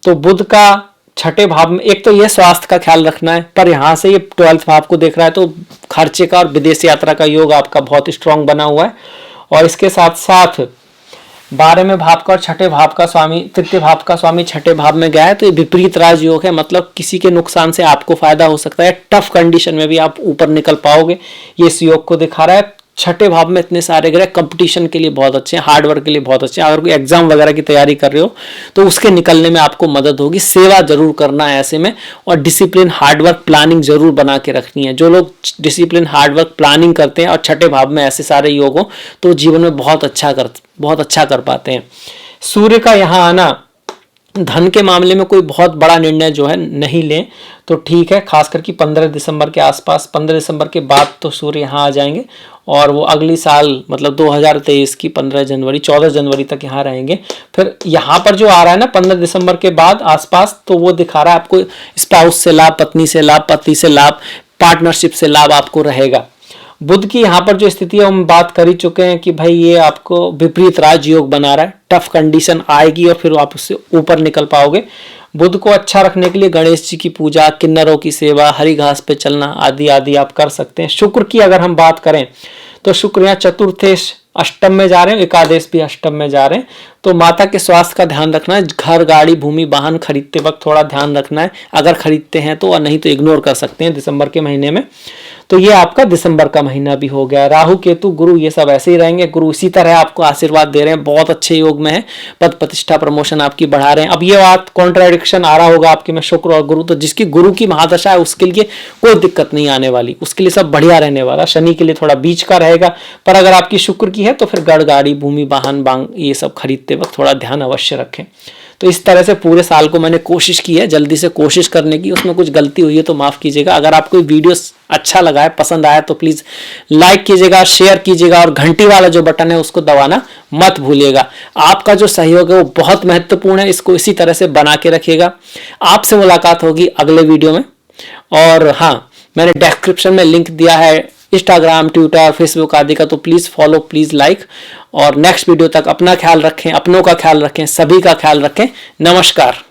तो बुध का छठे भाव में, एक तो ये स्वास्थ्य का ख्याल रखना है, पर यहाँ से ये 12th भाव को देख रहा है, तो खर्चे का और विदेश यात्रा का योग आपका बहुत स्ट्रांग बना हुआ है। और इसके साथ साथ 12वें भाव का और छठे भाव का स्वामी, तृतीय भाव का स्वामी छठे भाव में गया है, तो ये विपरीत राज योग है। मतलब किसी के नुकसान से आपको फायदा हो सकता है, टफ कंडीशन में भी आप ऊपर निकल पाओगे, ये इस योग को दिखा रहा है। छठे भाव में इतने सारे ग्रह कंपटीशन के लिए बहुत अच्छे हैं, हार्ड वर्क के लिए बहुत अच्छे हैं। अगर कोई एग्जाम वगैरह की तैयारी कर रहे हो तो उसके निकलने में आपको मदद होगी। सेवा जरूर करना है ऐसे में, और डिसिप्लिन हार्ड वर्क प्लानिंग जरूर बना के रखनी है। जो लोग डिसिप्लिन हार्ड वर्क प्लानिंग करते हैं और छठे भाव में ऐसे सारे योग हो तो जीवन में बहुत अच्छा कर पाते हैं। सूर्य का यहाँ आना, धन के मामले में कोई बहुत बड़ा निर्णय जो है नहीं लें तो ठीक है, खासकर कि 15 दिसंबर के आसपास। 15 दिसंबर के बाद तो सूर्य यहाँ आ जाएंगे और वो अगली साल मतलब 2023 की 14 जनवरी तक यहाँ रहेंगे। फिर यहाँ पर जो आ रहा है ना 15 दिसंबर के बाद आसपास, तो वो दिखा रहा है आपको स्पाउस से लाभ, पत्नी से लाभ, पति से लाभ, पार्टनरशिप से लाभ आपको रहेगा। बुध की यहाँ पर जो स्थिति है हम बात कर ही चुके हैं कि भाई ये आपको विपरीत राजयोग बना रहा है, टफ कंडीशन आएगी और फिर आप उससे ऊपर निकल पाओगे। बुध को अच्छा रखने के लिए गणेश जी की पूजा, किन्नरों की सेवा, हरी घास पे चलना आदि आदि आप कर सकते हैं। शुक्र की अगर हम बात करें तो शुक्र यहाँ चतुर्थेश अष्टम में जा रहे हैं, एकादश भी अष्टम में जा रहे हैं, तो माता के स्वास्थ्य का ध्यान रखना है। घर, गाड़ी, भूमि, वाहन खरीदते वक्त थोड़ा ध्यान रखना है, अगर खरीदते हैं तो, और नहीं तो इग्नोर कर सकते हैं दिसंबर के महीने में। तो ये आपका दिसंबर का महीना भी हो गया। राहु, केतु, गुरु ये सब ऐसे ही रहेंगे। गुरु इसी तरह आपको आशीर्वाद दे रहे हैं, बहुत अच्छे योग में है, पद प्रतिष्ठा प्रमोशन आपकी बढ़ा रहे हैं। अब ये बात कॉन्ट्राडिक्शन आ रहा होगा आपके में शुक्र और गुरु, तो जिसकी गुरु की महादशा है उसके लिए कोई दिक्कत नहीं आने वाली, उसके लिए सब बढ़िया रहने वाला। शनि के लिए थोड़ा बीच का रहेगा, पर अगर आपकी शुक्र की है तो फिर गढ़, गाड़ी, भूमि, वाहन, बांग ये सब खरीदते वक्त थोड़ा ध्यान अवश्य रखें। तो इस तरह से पूरे साल को मैंने कोशिश की है जल्दी से कोशिश करने की, उसमें कुछ गलती हुई है तो माफ़ कीजिएगा। अगर आपको वीडियो अच्छा लगा है, पसंद आया तो प्लीज़ लाइक कीजिएगा, शेयर कीजिएगा और घंटी वाला जो बटन है उसको दबाना मत भूलिएगा। आपका जो सहयोग है वो बहुत महत्वपूर्ण है, इसको इसी तरह से बना के रखिएगा। आपसे मुलाकात होगी अगले वीडियो में। और हाँ, मैंने डिस्क्रिप्शन में लिंक दिया है इंस्टाग्राम, ट्विटर, फेसबुक आदि का, तो प्लीज़ फॉलो, प्लीज़ लाइक। और नेक्स्ट वीडियो तक अपना ख्याल रखें, अपनों का ख्याल रखें, सभी का ख्याल रखें। नमस्कार।